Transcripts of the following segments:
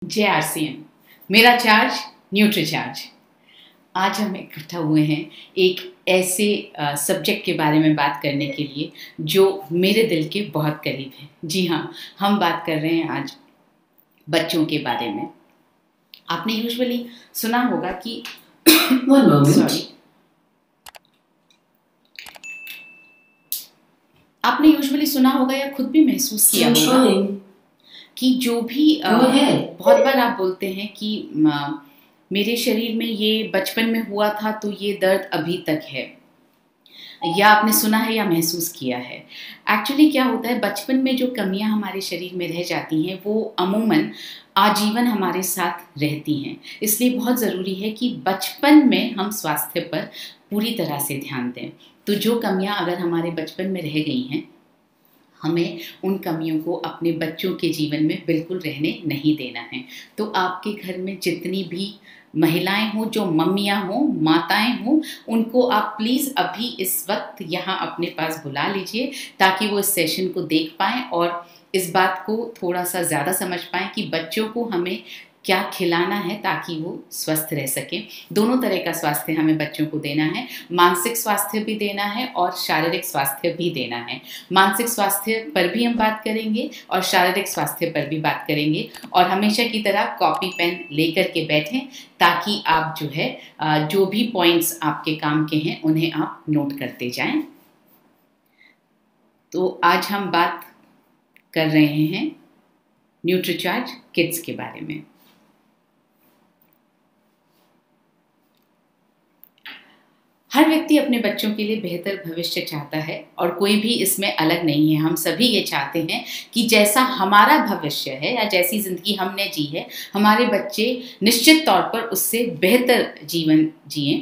JRCN, मेरा charge nutri charge. आज हम इकट्ठा हुए हैं एक ऐसे सब्जेक्ट के बारे में बात करने के लिए जो मेरे दिल के बहुत करीब है। जी हाँ, हम बात कर रहे हैं आज बच्चों के बारे में। आपने यूजुअली सुना होगा कि आपने यूजुअली सुना होगा या खुद भी महसूस किया होगा कि जो भी बहुत बार आप बोलते हैं कि मेरे शरीर में ये बचपन में हुआ था तो ये दर्द अभी तक है, या आपने सुना है या महसूस किया है। एक्चुअली क्या होता है, बचपन में जो कमियां हमारे शरीर में रह जाती हैं वो अमूमन आजीवन हमारे साथ रहती हैं। इसलिए बहुत ज़रूरी है कि बचपन में हम स्वास्थ्य पर पूरी तरह से ध्यान दें। तो जो कमियां अगर हमारे बचपन में रह गई हैं, हमें उन कमियों को अपने बच्चों के जीवन में बिल्कुल रहने नहीं देना है। तो आपके घर में जितनी भी महिलाएं हों, जो मम्मियां हों, माताएं हों, उनको आप प्लीज़ अभी इस वक्त यहाँ अपने पास बुला लीजिए ताकि वो इस सेशन को देख पाएँ और इस बात को थोड़ा सा ज़्यादा समझ पाएँ कि बच्चों को हमें क्या खिलाना है ताकि वो स्वस्थ रह सकें। दोनों तरह का स्वास्थ्य हमें बच्चों को देना है, मानसिक स्वास्थ्य भी देना है और शारीरिक स्वास्थ्य भी देना है। मानसिक स्वास्थ्य पर भी हम बात करेंगे और शारीरिक स्वास्थ्य पर भी बात करेंगे। और हमेशा की तरह कॉपी पेन लेकर के बैठें ताकि आप जो है जो भी पॉइंट्स आपके काम के हैं उन्हें आप नोट करते जाएं। तो आज हम बात कर रहे हैं न्यूट्रीचार्ज किड्स के बारे में। हर व्यक्ति अपने बच्चों के लिए बेहतर भविष्य चाहता है और कोई भी इसमें अलग नहीं है। हम सभी ये चाहते हैं कि जैसा हमारा भविष्य है या जैसी ज़िंदगी हमने जी है, हमारे बच्चे निश्चित तौर पर उससे बेहतर जीवन जिएं।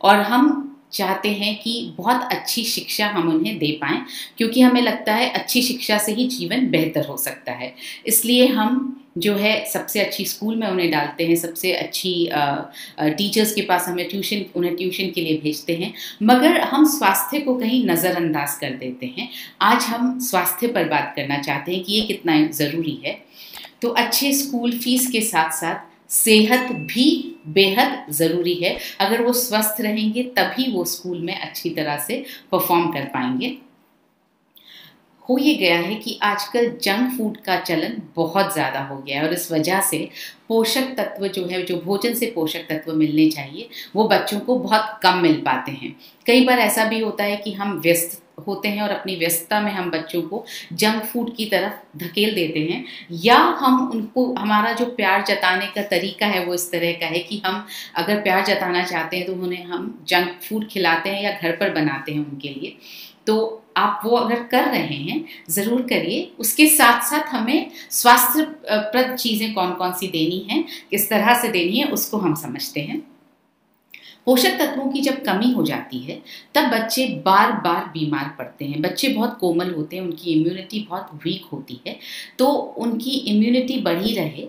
और हम चाहते हैं कि बहुत अच्छी शिक्षा हम उन्हें दे पाएँ, क्योंकि हमें लगता है अच्छी शिक्षा से ही जीवन बेहतर हो सकता है। इसलिए हम जो है सबसे अच्छी स्कूल में उन्हें डालते हैं, सबसे अच्छी टीचर्स के पास उन्हें ट्यूशन के लिए भेजते हैं, मगर हम स्वास्थ्य को कहीं नज़रअंदाज कर देते हैं। आज हम स्वास्थ्य पर बात करना चाहते हैं कि ये कितना ज़रूरी है। तो अच्छे स्कूल फीस के साथ साथ सेहत भी बेहद ज़रूरी है। अगर वो स्वस्थ रहेंगे तभी वो स्कूल में अच्छी तरह से परफॉर्म कर पाएंगे। हो ये गया है कि आजकल जंक फूड का चलन बहुत ज़्यादा हो गया है और इस वजह से पोषक तत्व जो है, जो भोजन से पोषक तत्व मिलने चाहिए, वो बच्चों को बहुत कम मिल पाते हैं। कई बार ऐसा भी होता है कि हम व्यस्त होते हैं और अपनी व्यस्तता में हम बच्चों को जंक फूड की तरफ धकेल देते हैं, या हम उनको, हमारा जो प्यार जताने का तरीका है वो इस तरह का है कि हम अगर प्यार जताना चाहते हैं तो उन्हें हम जंक फूड खिलाते हैं या घर पर बनाते हैं उनके लिए। तो आप वो अगर कर रहे हैं ज़रूर करिए। उसके साथ साथ हमें स्वास्थ्यप्रद चीज़ें कौन कौन सी देनी हैं, किस तरह से देनी है, उसको हम समझते हैं। पोषक तत्वों की जब कमी हो जाती है तब बच्चे बार बार बीमार पड़ते हैं। बच्चे बहुत कोमल होते हैं, उनकी इम्यूनिटी बहुत वीक होती है, तो उनकी इम्यूनिटी बढ़ी रहे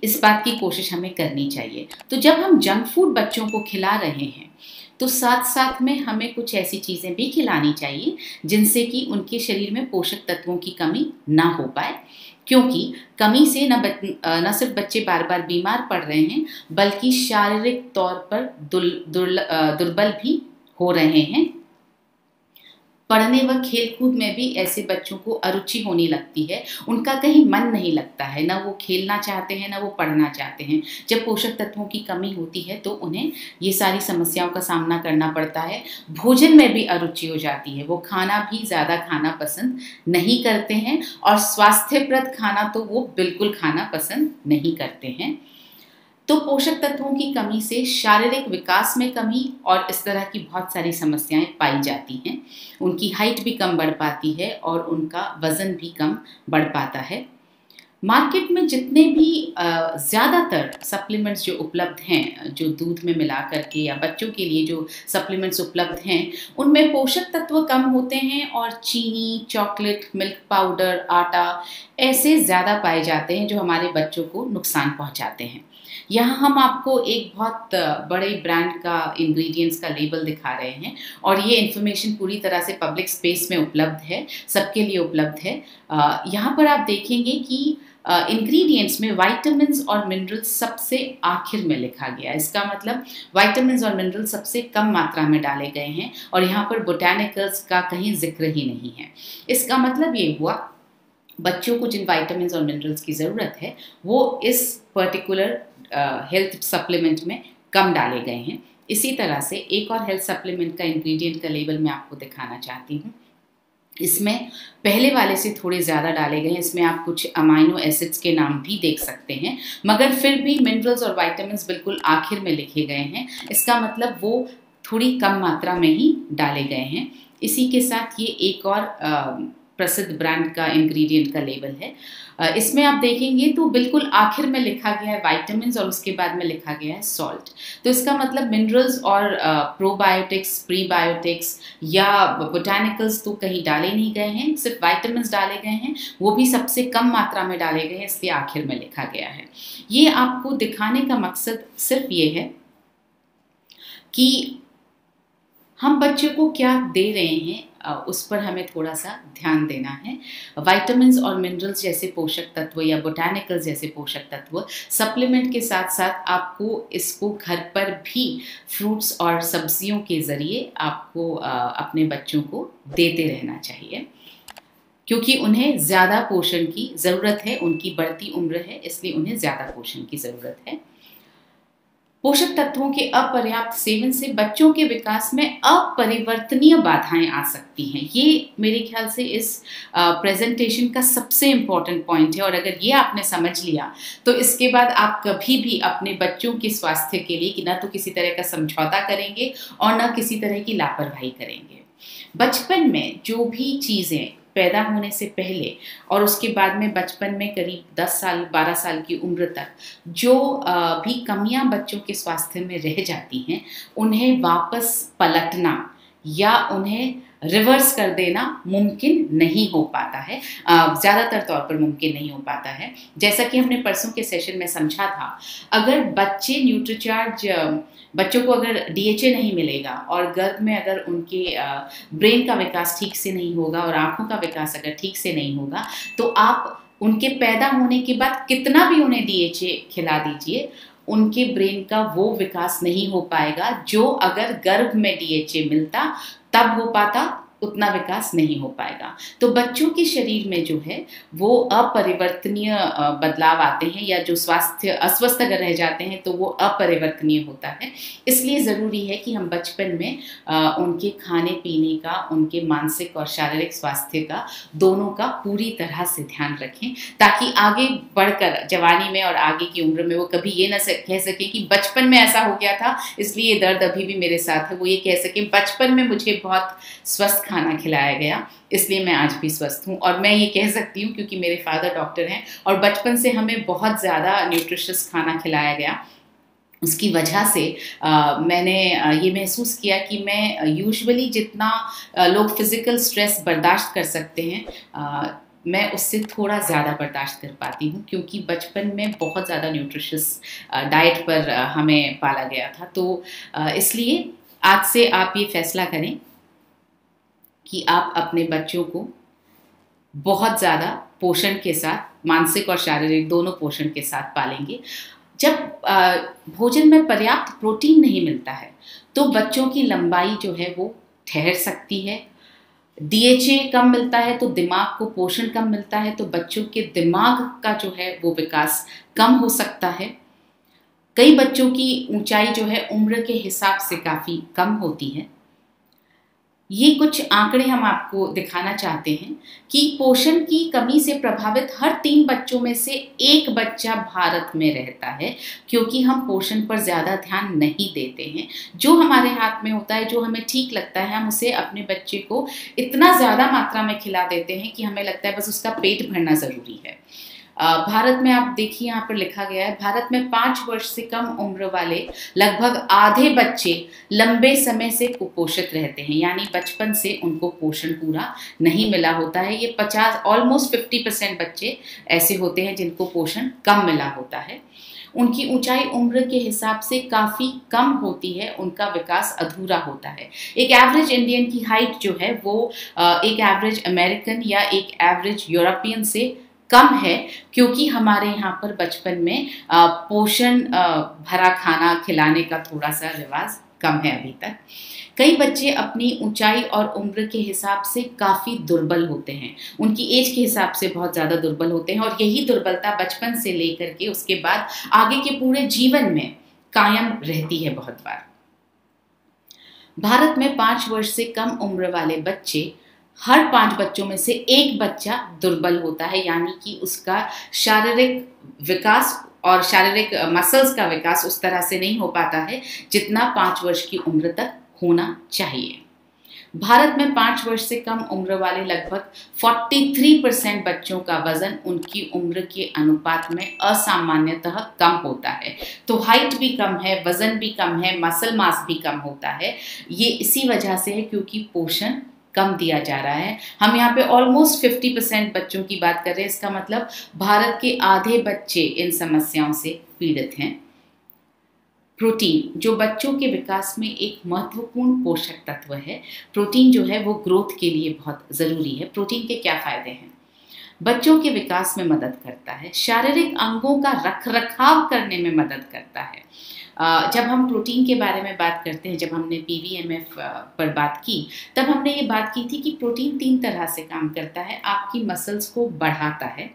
इस बात की कोशिश हमें करनी चाहिए। तो जब हम जंक फूड बच्चों को खिला रहे हैं तो साथ साथ में हमें कुछ ऐसी चीज़ें भी खिलानी चाहिए जिनसे कि उनके शरीर में पोषक तत्वों की कमी ना हो पाए, क्योंकि कमी से न सिर्फ बच्चे बार बार बीमार पड़ रहे हैं बल्कि शारीरिक तौर पर दुर्बल भी हो रहे हैं। पढ़ने व खेलकूद में भी ऐसे बच्चों को अरुचि होने लगती है, उनका कहीं मन नहीं लगता है, ना वो खेलना चाहते हैं ना वो पढ़ना चाहते हैं। जब पोषक तत्वों की कमी होती है तो उन्हें ये सारी समस्याओं का सामना करना पड़ता है। भोजन में भी अरुचि हो जाती है, वो खाना भी ज़्यादा खाना पसंद नहीं करते हैं और स्वास्थ्यप्रद खाना तो वो बिल्कुल खाना पसंद नहीं करते हैं। तो पोषक तत्वों की कमी से शारीरिक विकास में कमी और इस तरह की बहुत सारी समस्याएं पाई जाती हैं। उनकी हाइट भी कम बढ़ पाती है और उनका वज़न भी कम बढ़ पाता है। मार्केट में जितने भी ज़्यादातर सप्लीमेंट्स जो उपलब्ध हैं, जो दूध में मिला करके या बच्चों के लिए जो सप्लीमेंट्स उपलब्ध हैं, उनमें पोषक तत्व कम होते हैं और चीनी, चॉकलेट, मिल्क पाउडर, आटा ऐसे ज़्यादा पाए जाते हैं जो हमारे बच्चों को नुकसान पहुंचाते हैं। यहाँ हम आपको एक बहुत बड़े ब्रांड का इंग्रेडिएंट्स का लेबल दिखा रहे हैं और ये इन्फॉर्मेशन पूरी तरह से पब्लिक स्पेस में उपलब्ध है, सबके लिए उपलब्ध है। यहाँ पर आप देखेंगे कि इंग्रेडिएंट्स में विटामिन्स और मिनरल्स सबसे आखिर में लिखा गया है। इसका मतलब विटामिन्स और मिनरल्स सबसे कम मात्रा में डाले गए हैं और यहाँ पर बोटानिकल्स का कहीं जिक्र ही नहीं है। इसका मतलब ये हुआ बच्चों को जिन विटामिन्स और मिनरल्स की ज़रूरत है वो इस पर्टिकुलर हेल्थ सप्लीमेंट में कम डाले गए हैं। इसी तरह से एक और हेल्थ सप्लीमेंट का इंग्रेडिएंट का लेबल मैं आपको दिखाना चाहती हूँ। इसमें पहले वाले से थोड़े ज़्यादा डाले गए हैं। इसमें आप कुछ अमाइनो एसिड्स के नाम भी देख सकते हैं, मगर फिर भी मिनरल्स और विटामिन्स बिल्कुल आखिर में लिखे गए हैं। इसका मतलब वो थोड़ी कम मात्रा में ही डाले गए हैं। इसी के साथ ये एक और प्रसिद्ध ब्रांड का इंग्रेडिएंट का लेबल है। इसमें आप देखेंगे तो बिल्कुल आखिर में लिखा गया है विटामिन्स और उसके बाद में लिखा गया है सॉल्ट। तो इसका मतलब मिनरल्स और प्रोबायोटिक्स, प्रीबायोटिक्स या बोटानिकल्स तो कहीं डाले नहीं गए हैं, सिर्फ विटामिन्स डाले गए हैं, वो भी सबसे कम मात्रा में डाले गए हैं, इसलिए आखिर में लिखा गया है। ये आपको दिखाने का मकसद सिर्फ ये है कि हम बच्चे को क्या दे रहे हैं उस पर हमें थोड़ा सा ध्यान देना है। विटामिन्स और मिनरल्स जैसे पोषक तत्व या बोटानिकल्स जैसे पोषक तत्व सप्लीमेंट के साथ साथ आपको इसको घर पर भी फ्रूट्स और सब्जियों के ज़रिए आपको अपने बच्चों को देते रहना चाहिए, क्योंकि उन्हें ज़्यादा पोषण की ज़रूरत है। उनकी बढ़ती उम्र है, इसलिए उन्हें ज़्यादा पोषण की ज़रूरत है। पोषक तत्वों के अपर्याप्त सेवन से बच्चों के विकास में अपरिवर्तनीय बाधाएं आ सकती हैं। ये मेरे ख्याल से इस प्रेजेंटेशन का सबसे इम्पॉर्टेंट पॉइंट है, और अगर ये आपने समझ लिया तो इसके बाद आप कभी भी अपने बच्चों के स्वास्थ्य के लिए कि ना तो किसी तरह का समझौता करेंगे और ना किसी तरह की लापरवाही करेंगे। बचपन में जो भी चीज़ें पैदा होने से पहले और उसके बाद में बचपन में करीब 10 साल 12 साल की उम्र तक जो भी कमियां बच्चों के स्वास्थ्य में रह जाती हैं, उन्हें वापस पलटना या उन्हें रिवर्स कर देना मुमकिन नहीं हो पाता है, ज़्यादातर तौर पर मुमकिन नहीं हो पाता है। जैसा कि हमने परसों के सेशन में समझा था, अगर बच्चों को अगर DHA नहीं मिलेगा और गर्भ में अगर उनके ब्रेन का विकास ठीक से नहीं होगा और आँखों का विकास अगर ठीक से नहीं होगा, तो आप उनके पैदा होने के बाद कितना भी उन्हें DHA खिला दीजिए, उनके ब्रेन का वो विकास नहीं हो पाएगा जो अगर गर्भ में DHA मिलता तब हो पाता, उतना विकास नहीं हो पाएगा। तो बच्चों के शरीर में जो है वो अपरिवर्तनीय बदलाव आते हैं, या जो अस्वस्थ अगर रह जाते हैं तो वो अपरिवर्तनीय होता है। इसलिए ज़रूरी है कि हम बचपन में उनके खाने पीने का, उनके मानसिक और शारीरिक स्वास्थ्य का, दोनों का पूरी तरह से ध्यान रखें, ताकि आगे बढ़कर जवानी में और आगे की उम्र में वो कभी ये ना कह सकें कि बचपन में ऐसा हो गया था इसलिए ये दर्द अभी भी मेरे साथ है। वो ये कह सकें बचपन में मुझे बहुत स्वस्थ खाना खिलाया गया इसलिए मैं आज भी स्वस्थ हूँ। और मैं ये कह सकती हूँ क्योंकि मेरे फादर डॉक्टर हैं और बचपन से हमें बहुत ज़्यादा न्यूट्रिशियस खाना खिलाया गया। उसकी वजह से मैंने ये महसूस किया कि मैं यूजुअली जितना लोग फिज़िकल स्ट्रेस बर्दाश्त कर सकते हैं, मैं उससे थोड़ा ज़्यादा बर्दाश्त कर पाती हूँ, क्योंकि बचपन में बहुत ज़्यादा न्यूट्रिशियस डाइट पर हमें पाला गया था। तो इसलिए आज से आप ये फैसला करें कि आप अपने बच्चों को बहुत ज़्यादा पोषण के साथ, मानसिक और शारीरिक दोनों पोषण के साथ पालेंगे। जब भोजन में पर्याप्त प्रोटीन नहीं मिलता है तो बच्चों की लंबाई जो है वो ठहर सकती है। DHA कम मिलता है तो दिमाग को पोषण कम मिलता है, तो बच्चों के दिमाग का जो है वो विकास कम हो सकता है। कई बच्चों की ऊंचाई जो है उम्र के हिसाब से काफ़ी कम होती है। ये कुछ आंकड़े हम आपको दिखाना चाहते हैं कि पोषण की कमी से प्रभावित हर 3 बच्चों में से 1 बच्चा भारत में रहता है, क्योंकि हम पोषण पर ज़्यादा ध्यान नहीं देते हैं। जो हमारे हाथ में होता है, जो हमें ठीक लगता है, हम उसे अपने बच्चे को इतना ज़्यादा मात्रा में खिला देते हैं कि हमें लगता है बस उसका पेट भरना ज़रूरी है। भारत में आप देखिए, यहाँ पर लिखा गया है, भारत में 5 वर्ष से कम उम्र वाले लगभग आधे बच्चे लंबे समय से कुपोषित रहते हैं, यानी बचपन से उनको पोषण पूरा नहीं मिला होता है। ये 50% बच्चे ऐसे होते हैं जिनको पोषण कम मिला होता है। उनकी ऊंचाई उम्र के हिसाब से काफ़ी कम होती है, उनका विकास अधूरा होता है। एक एवरेज इंडियन की हाइट जो है वो एक एवरेज अमेरिकन या एक एवरेज यूरोपियन से कम है, क्योंकि हमारे यहाँ पर बचपन में पोषण भरा खाना खिलाने का थोड़ा सा रिवाज कम है अभी तक। कई बच्चे अपनी ऊंचाई और उम्र के हिसाब से काफ़ी दुर्बल होते हैं, उनकी एज के हिसाब से बहुत ज़्यादा दुर्बल होते हैं, और यही दुर्बलता बचपन से लेकर के उसके बाद आगे के पूरे जीवन में कायम रहती है बहुत बार। भारत में 5 वर्ष से कम उम्र वाले बच्चे, हर 5 बच्चों में से एक बच्चा दुर्बल होता है, यानी कि उसका शारीरिक विकास और शारीरिक मसल्स का विकास उस तरह से नहीं हो पाता है जितना 5 वर्ष की उम्र तक होना चाहिए। भारत में 5 वर्ष से कम उम्र वाले लगभग 43% बच्चों का वजन उनकी उम्र के अनुपात में असामान्यतः कम होता है। तो हाइट भी कम है, वजन भी कम है, मसल मास भी कम होता है। ये इसी वजह से है क्योंकि पोषण कम दिया जा रहा है। हम यहाँ पे ऑलमोस्ट 50% बच्चों की बात कर रहे हैं, इसका मतलब भारत के आधे बच्चे इन समस्याओं से पीड़ित हैं। प्रोटीन जो बच्चों के विकास में एक महत्वपूर्ण पोषक तत्व है, प्रोटीन जो है वो ग्रोथ के लिए बहुत ज़रूरी है। प्रोटीन के क्या फ़ायदे हैं? बच्चों के विकास में मदद करता है, शारीरिक अंगों का रखरखाव करने में मदद करता है। जब हम प्रोटीन के बारे में बात करते हैं, जब हमने PVMF पर बात की, तब हमने ये बात की थी कि प्रोटीन 3 तरह से काम करता है। आपकी मसल्स को बढ़ाता है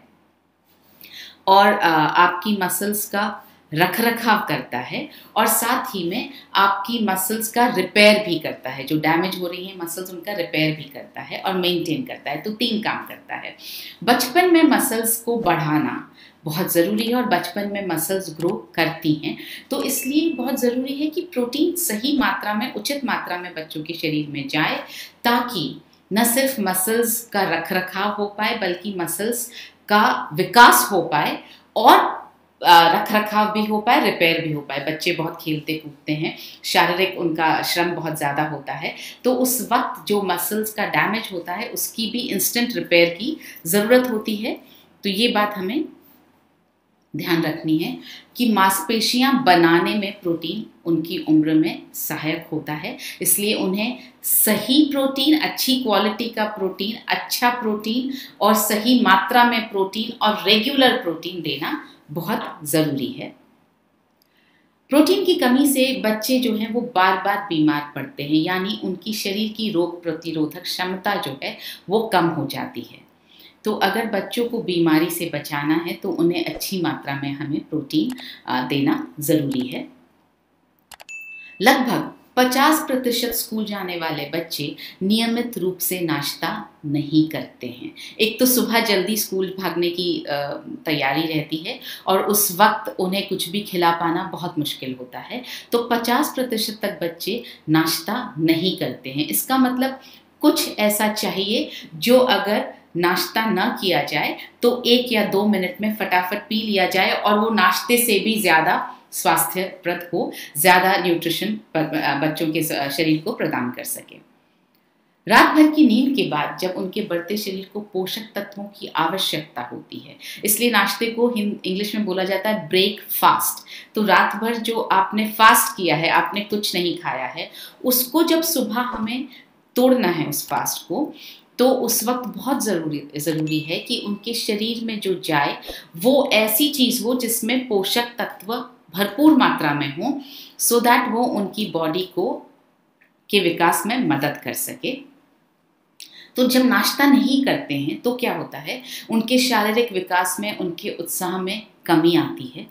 और आपकी मसल्स का रखरखाव करता है, और साथ ही में आपकी मसल्स का रिपेयर भी करता है। जो डैमेज हो रही है मसल्स, उनका रिपेयर भी करता है और मेंटेन करता है। तो 3 काम करता है। बचपन में मसल्स को बढ़ाना बहुत ज़रूरी है और बचपन में मसल्स ग्रो करती हैं, तो इसलिए बहुत ज़रूरी है कि प्रोटीन सही मात्रा में, उचित मात्रा में बच्चों के शरीर में जाए, ताकि न सिर्फ मसल्स का रखरखाव हो पाए बल्कि मसल्स का विकास हो पाए और रखरखाव भी हो पाए, रिपेयर भी हो पाए। बच्चे बहुत खेलते कूदते हैं, शारीरिक उनका श्रम बहुत ज़्यादा होता है, तो उस वक्त जो मसल्स का डैमेज होता है उसकी भी इंस्टेंट रिपेयर की ज़रूरत होती है। तो ये बात हमें ध्यान रखनी है कि मांसपेशियां बनाने में प्रोटीन उनकी उम्र में सहायक होता है, इसलिए उन्हें सही प्रोटीन, अच्छी क्वालिटी का प्रोटीन, अच्छा प्रोटीन और सही मात्रा में प्रोटीन और रेगुलर प्रोटीन देना बहुत ज़रूरी है। प्रोटीन की कमी से बच्चे जो हैं वो बार बार बीमार पड़ते हैं, यानी उनकी शरीर की रोग प्रतिरोधक क्षमता जो है वो कम हो जाती है। तो अगर बच्चों को बीमारी से बचाना है तो उन्हें अच्छी मात्रा में हमें प्रोटीन देना ज़रूरी है। लगभग 50% स्कूल जाने वाले बच्चे नियमित रूप से नाश्ता नहीं करते हैं। एक तो सुबह जल्दी स्कूल भागने की तैयारी रहती है और उस वक्त उन्हें कुछ भी खिला पाना बहुत मुश्किल होता है। तो 50% तक बच्चे नाश्ता नहीं करते हैं। इसका मतलब कुछ ऐसा चाहिए जो अगर नाश्ता न किया जाए तो 1 या 2 मिनट में फटाफट पी लिया जाए और वो नाश्ते से भी ज़्यादा स्वास्थ्यप्रद हो, ज़्यादा न्यूट्रिशन बच्चों के शरीर को प्रदान कर सके। रात भर की नींद के बाद जब उनके बढ़ते शरीर को पोषक तत्वों की आवश्यकता होती है, इसलिए नाश्ते को इंग्लिश में बोला जाता है ब्रेक फास्ट। तो रात भर जो आपने फास्ट किया है, आपने कुछ नहीं खाया है, उसको जब सुबह हमें तोड़ना है उस फास्ट को, तो उस वक्त बहुत ज़रूरी है कि उनके शरीर में जो जाए वो ऐसी चीज़ हो जिसमें पोषक तत्व भरपूर मात्रा में हो, सो दैट वो उनकी बॉडी को के विकास में मदद कर सके। तो जब नाश्ता नहीं करते हैं तो क्या होता है, उनके शारीरिक विकास में, उनके उत्साह में कमी आती है,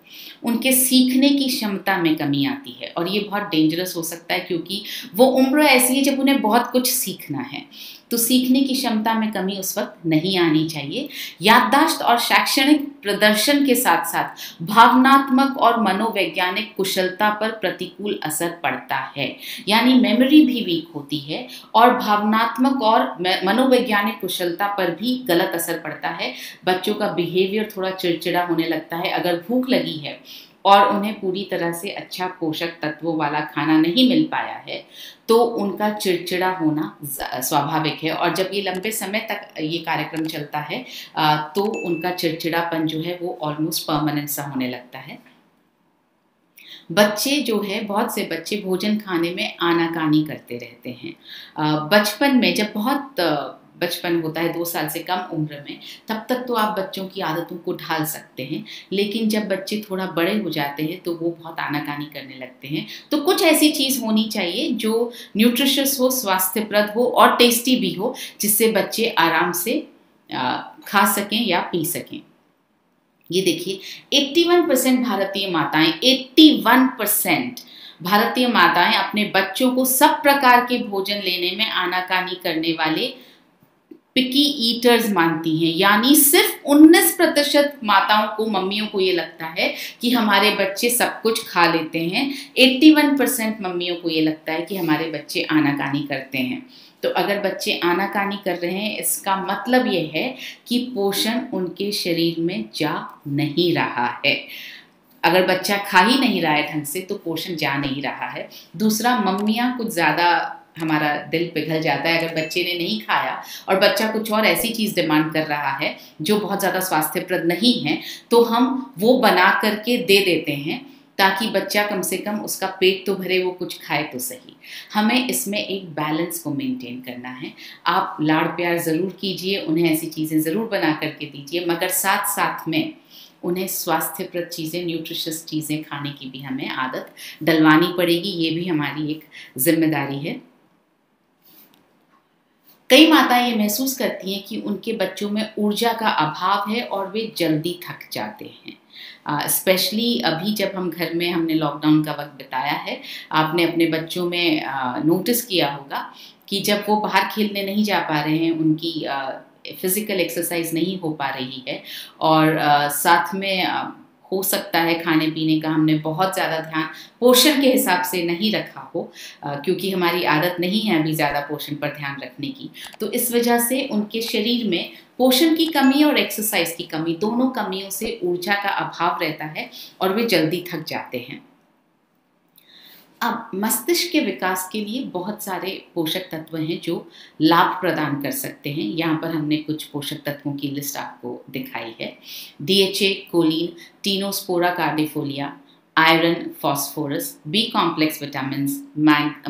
उनके सीखने की क्षमता में कमी आती है, और ये बहुत डेंजरस हो सकता है क्योंकि वो उम्र ऐसी है जब उन्हें बहुत कुछ सीखना है। तो सीखने की क्षमता में कमी उस वक्त नहीं आनी चाहिए। याददाश्त और शैक्षणिक प्रदर्शन के साथ साथ भावनात्मक और मनोवैज्ञानिक कुशलता पर प्रतिकूल असर पड़ता है, यानी मेमोरी भी वीक होती है और भावनात्मक और मनोवैज्ञानिक कुशलता पर भी गलत असर पड़ता है। बच्चों का बिहेवियर थोड़ा चिड़चिड़ा होने लगता है। अगर भूख लगी है और उन्हें पूरी तरह से अच्छा पोषक तत्वों वाला खाना नहीं मिल पाया है तो उनका चिड़चिड़ा होना स्वाभाविक है, और जब ये लंबे समय तक ये कार्यक्रम चलता है तो उनका चिड़चिड़ापन जो है वो ऑलमोस्ट परमानेंट सा होने लगता है। बच्चे जो है, बहुत से बच्चे भोजन खाने में आनाकानी करते रहते हैं। बचपन में जब बहुत बचपन होता है 2 साल से कम उम्र में, तब तक तो आप बच्चों की आदतों को ढाल सकते हैं। लेकिन जब बच्चे थोड़ा बड़े हो जाते हैं तो वो बहुत आनाकानी करने लगते हैं। तो कुछ ऐसी चीज़ होनी चाहिए जो न्यूट्रिशियस हो, स्वास्थ्यप्रद हो और टेस्टी भी हो, जिससे बच्चे आराम से खा सकें या पी सकें। ये देखिए 81% भारतीय माताएं, 81% भारतीय माताएं अपने बच्चों को सब प्रकार के भोजन लेने में आनाकानी करने वाले पिकी ईटर्स मानती हैं। यानी सिर्फ 19% माताओं को, मम्मियों को ये लगता है कि हमारे बच्चे सब कुछ खा लेते हैं। 81% मम्मियों को ये लगता है कि हमारे बच्चे आनाकानी करते हैं। तो अगर बच्चे आनाकानी कर रहे हैं, इसका मतलब ये है कि पोषण उनके शरीर में जा नहीं रहा है। अगर बच्चा खा ही नहीं रहा है ढंग से तो पोषण जा नहीं रहा है। दूसरा, मम्मियाँ कुछ ज़्यादा, हमारा दिल पिघल जाता है अगर बच्चे ने नहीं खाया और बच्चा कुछ और ऐसी चीज़ डिमांड कर रहा है जो बहुत ज़्यादा स्वास्थ्यप्रद नहीं है, तो हम वो बना करके दे देते हैं ताकि बच्चा कम से कम उसका पेट तो भरे, वो कुछ खाए तो सही। हमें इसमें एक बैलेंस को मेंटेन करना है। आप लाड़ प्यार ज़रूर कीजिए, उन्हें ऐसी चीज़ें ज़रूर बना करके दीजिए, मगर साथ साथ में उन्हें स्वास्थ्यप्रद चीज़ें, न्यूट्रिशियस चीज़ें खाने की भी हमें आदत डलवानी पड़ेगी। ये भी हमारी एक जिम्मेदारी है। कई माताएं ये महसूस करती हैं कि उनके बच्चों में ऊर्जा का अभाव है और वे जल्दी थक जाते हैं। स्पेशली अभी जब हम घर में, हमने लॉकडाउन का वक्त बिताया है, आपने अपने बच्चों में नोटिस किया होगा कि जब वो बाहर खेलने नहीं जा पा रहे हैं, उनकी फिजिकल एक्सरसाइज नहीं हो पा रही है और साथ में हो सकता है खाने पीने का हमने बहुत ज़्यादा ध्यान पोषण के हिसाब से नहीं रखा हो, क्योंकि हमारी आदत नहीं है अभी ज़्यादा पोषण पर ध्यान रखने की। तो इस वजह से उनके शरीर में पोषण की कमी और एक्सरसाइज की कमी, दोनों कमियों से ऊर्जा का अभाव रहता है और वे जल्दी थक जाते हैं। अब मस्तिष्क के विकास के लिए बहुत सारे पोषक तत्व हैं जो लाभ प्रदान कर सकते हैं। यहाँ पर हमने कुछ पोषक तत्वों की लिस्ट आपको दिखाई है। DHA, choline, tinospora cordifolia, iron, phosphorus, B complex vitamin,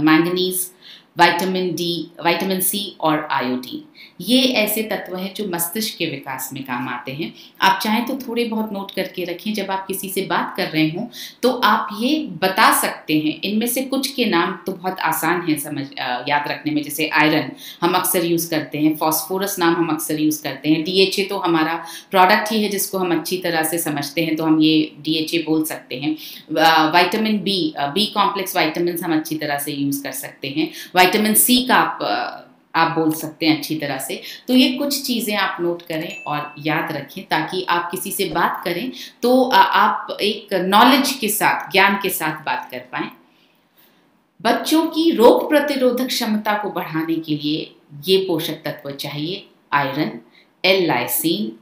manganese, vitamin D, vitamin C और आयोडीन। ये ऐसे तत्व हैं जो मस्तिष्क के विकास में काम आते हैं। आप चाहें तो थोड़े बहुत नोट करके रखें। जब आप किसी से बात कर रहे हों तो आप ये बता सकते हैं। इनमें से कुछ के नाम तो बहुत आसान हैं याद रखने में, जैसे आयरन हम अक्सर यूज़ करते हैं, फॉस्फोरस नाम हम अक्सर यूज़ करते हैं, DHA तो हमारा प्रोडक्ट ही है जिसको हम अच्छी तरह से समझते हैं, तो हम ये DHA बोल सकते हैं। विटामिन बी कॉम्प्लेक्स विटामिन हम अच्छी तरह से यूज़ कर सकते हैं। विटामिन सी का आप बोल सकते हैं अच्छी तरह से। तो ये कुछ चीज़ें आप नोट करें और याद रखें ताकि आप किसी से बात करें तो आप एक नॉलेज के साथ, ज्ञान के साथ बात कर पाएं। बच्चों की रोग प्रतिरोधक क्षमता को बढ़ाने के लिए ये पोषक तत्व चाहिए: iron, L-lysine,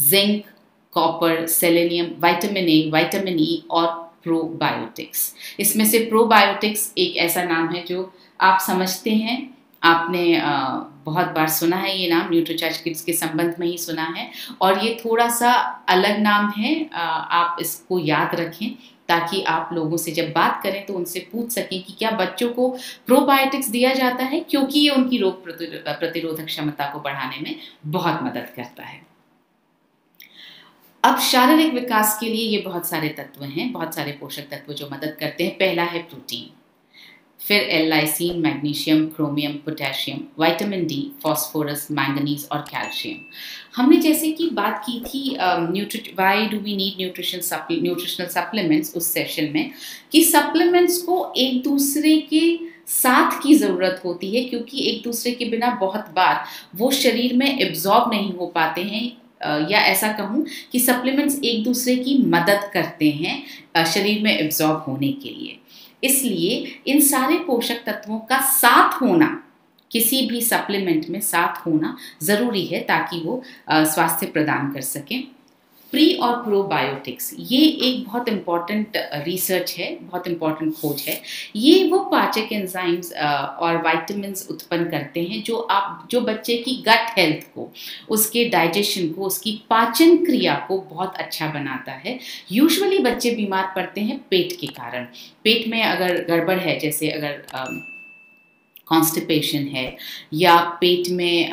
zinc, copper, selenium, vitamin A, vitamin E और प्रोबायोटिक्स। इसमें से प्रोबायोटिक्स एक ऐसा नाम है जो आप समझते हैं, आपने बहुत बार सुना है ये नाम, न्यूट्रीचार्ज किड्स के संबंध में ही सुना है, और ये थोड़ा सा अलग नाम है। आप इसको याद रखें ताकि आप लोगों से जब बात करें तो उनसे पूछ सकें कि क्या बच्चों को प्रोबायोटिक्स दिया जाता है, क्योंकि ये उनकी रोग प्रतिरोधक क्षमता को बढ़ाने में बहुत मदद करता है। अब शारीरिक विकास के लिए ये बहुत सारे तत्व हैं, बहुत सारे पोषक तत्व जो मदद करते हैं। पहला है प्रोटीन, फिर L-lysine, magnesium, chromium, potassium, vitamin D, phosphorus, manganese और कैल्शियम। हमने जैसे कि बात की थी why do we need nutritional supplements उस सेशन में, कि सप्लीमेंट्स को एक दूसरे के साथ की ज़रूरत होती है, क्योंकि एक दूसरे के बिना बहुत बार वो शरीर में एब्जॉर्ब नहीं हो पाते हैं, या ऐसा कहूँ कि सप्लीमेंट्स एक दूसरे की मदद करते हैं शरीर में एब्जॉर्ब होने के लिए। इसलिए इन सारे पोषक तत्वों का साथ होना, किसी भी सप्लीमेंट में साथ होना ज़रूरी है ताकि वो स्वास्थ्य प्रदान कर सकें। प्री और प्रोबायोटिक्स, ये एक बहुत इम्पॉर्टेंट रिसर्च है, बहुत इम्पॉर्टेंट खोज है। ये वो पाचक एंजाइम्स और विटामिन्स उत्पन्न करते हैं जो बच्चे की गट हेल्थ को, उसके डाइजेशन को, उसकी पाचन क्रिया को बहुत अच्छा बनाता है। यूजुअली बच्चे बीमार पड़ते हैं पेट के कारण। पेट में अगर गड़बड़ है, जैसे अगर कॉन्स्टिपेशन है या पेट में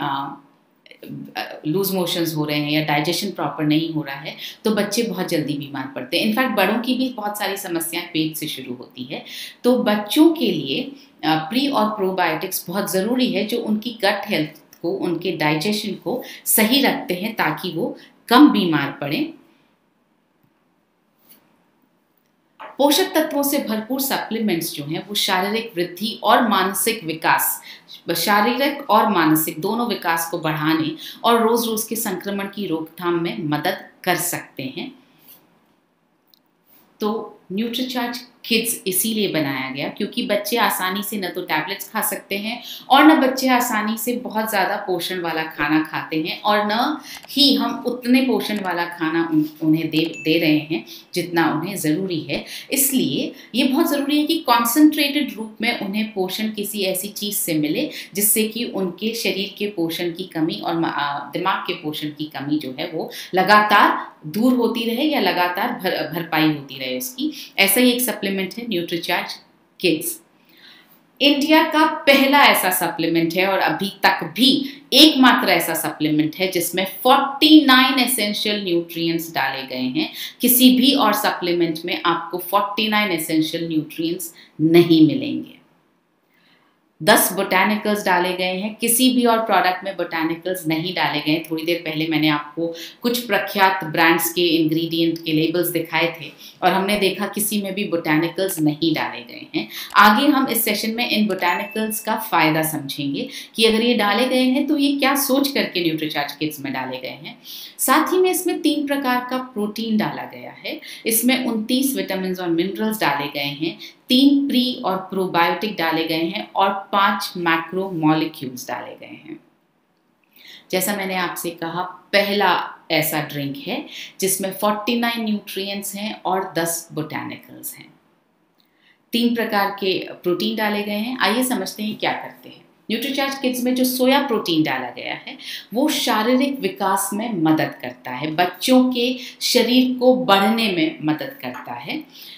लूज मोशंस हो रहे हैं या डाइजेशन प्रॉपर नहीं हो रहा है, तो बच्चे बहुत जल्दी बीमार पड़ते हैं। इनफैक्ट बड़ों की भी बहुत सारी समस्याएं पेट से शुरू होती है। तो बच्चों के लिए प्री और प्रोबायोटिक्स बहुत ज़रूरी है, जो उनकी गट हेल्थ को, उनके डाइजेशन को सही रखते हैं ताकि वो कम बीमार पड़ें। पोषक तत्वों से भरपूर सप्लीमेंट्स जो हैं वो शारीरिक वृद्धि और मानसिक विकास, शारीरिक और मानसिक दोनों विकास को बढ़ाने और रोज रोज के संक्रमण की रोकथाम में मदद कर सकते हैं। तो न्यूट्रीचार्ज किड्स इसीलिए बनाया गया क्योंकि बच्चे आसानी से न तो टैबलेट्स खा सकते हैं और न बच्चे आसानी से बहुत ज़्यादा पोषण वाला खाना खाते हैं, और न ही हम उतने पोषण वाला खाना उन्हें दे रहे हैं जितना उन्हें ज़रूरी है। इसलिए ये बहुत ज़रूरी है कि कॉन्सेंट्रेटेड रूप में उन्हें पोषण किसी ऐसी चीज़ से मिले जिससे कि उनके शरीर के पोषण की कमी और दिमाग के पोषण की कमी जो है वो लगातार दूर होती रहे या लगातार भरपाई होती रहे उसकी। ऐसा ही एक सप्लीमेंट है न्यूट्रीचार्ज किड्स। इंडिया का पहला ऐसा सप्लीमेंट है और अभी तक भी एकमात्र ऐसा सप्लीमेंट है जिसमें 49 एसेंशियल न्यूट्रिएंट्स डाले गए हैं। किसी भी और सप्लीमेंट में आपको 49 एसेंशियल न्यूट्रिएंट्स नहीं मिलेंगे। 10 बोटानिकल्स डाले गए हैं, किसी भी और प्रोडक्ट में बोटानिकल्स नहीं डाले गए। थोड़ी देर पहले मैंने आपको कुछ प्रख्यात ब्रांड्स के इंग्रेडिएंट के लेबल्स दिखाए थे और हमने देखा किसी में भी बोटानिकल्स नहीं डाले गए हैं। आगे हम इस सेशन में इन बोटानिकल्स का फ़ायदा समझेंगे कि अगर ये डाले गए हैं तो ये क्या सोच करके न्यूट्रीचार्ज किड्स में डाले गए हैं। साथ ही में इसमें 3 प्रकार का प्रोटीन डाला गया है। इसमें 29 विटामिन और मिनरल्स डाले गए हैं, 3 प्री और प्रोबायोटिक डाले गए हैं और 5 मैक्रो मॉलिक्यूल्स डाले गए हैं। जैसा मैंने आपसे कहा, पहला ऐसा ड्रिंक है जिसमें 49 न्यूट्रिएंट्स हैं और 10 बोटानिकल्स हैं। 3 प्रकार के प्रोटीन डाले गए हैं। आइए समझते हैं क्या करते हैं। न्यूट्रीचार्ज किड्स में जो सोया प्रोटीन डाला गया है वो शारीरिक विकास में मदद करता है, बच्चों के शरीर को बढ़ने में मदद करता है।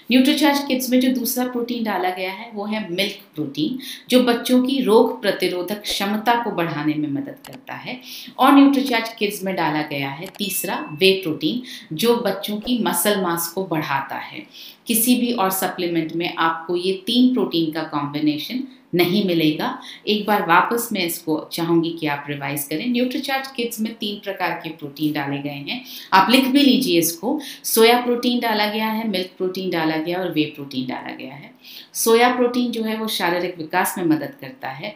न्यूट्रीचार्ज किड्स में जो दूसरा प्रोटीन डाला गया है वो है मिल्क प्रोटीन, जो बच्चों की रोग प्रतिरोधक क्षमता को बढ़ाने में मदद करता है। और न्यूट्रीचार्ज किड्स में डाला गया है तीसरा वे प्रोटीन, जो बच्चों की मसल मास को बढ़ाता है। किसी भी और सप्लीमेंट में आपको ये 3 प्रोटीन का कॉम्बिनेशन नहीं मिलेगा। एक बार वापस मैं इसको चाहूँगी कि आप रिवाइज करें। न्यूट्रीचार्ज किड्स में 3 प्रकार के प्रोटीन डाले गए हैं, आप लिख भी लीजिए इसको। सोया प्रोटीन डाला गया है, मिल्क प्रोटीन डाला गया और वे प्रोटीन डाला गया है। सोया प्रोटीन जो है वो शारीरिक विकास में मदद करता है,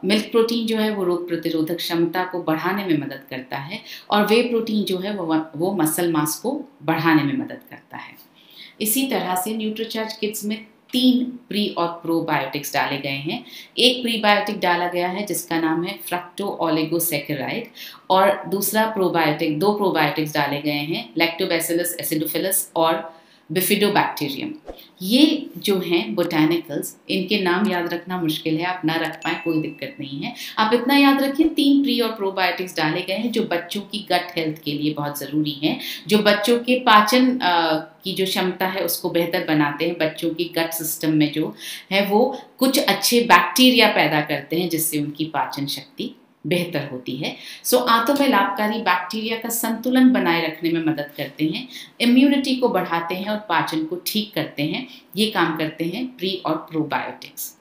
मिल्क प्रोटीन जो है वो रोग प्रतिरोधक क्षमता को बढ़ाने में मदद करता है, और वे प्रोटीन जो है वो मसल मास को बढ़ाने में मदद करता है। इसी तरह से न्यूट्रीचार्ज किड्स में 3 प्री और प्रोबायोटिक्स डाले गए हैं। एक प्रीबायोटिक डाला गया है जिसका नाम है फ्रक्टो ओलिगोसैकेराइड, और दूसरा प्रोबायोटिक, 2 प्रोबायोटिक्स डाले गए हैं, लैक्टोबैसिलस एसिडोफिलस और बिफिडोबैक्टीरियम। ये जो हैं बोटानिकल्स, इनके नाम याद रखना मुश्किल है, आप ना रख पाएँ कोई दिक्कत नहीं है। आप इतना याद रखिए 3 प्री और प्रोबायोटिक्स डाले गए हैं जो बच्चों की गट हेल्थ के लिए बहुत ज़रूरी हैं, जो बच्चों के पाचन की जो क्षमता है उसको बेहतर बनाते हैं। बच्चों की गट सिस्टम में जो है वो कुछ अच्छे बैक्टीरिया पैदा करते हैं जिससे उनकी पाचन शक्ति बेहतर होती है। सो आंतों में लाभकारी बैक्टीरिया का संतुलन बनाए रखने में मदद करते हैं, इम्यूनिटी को बढ़ाते हैं और पाचन को ठीक करते हैं। ये काम करते हैं प्री और प्रोबायोटिक्स।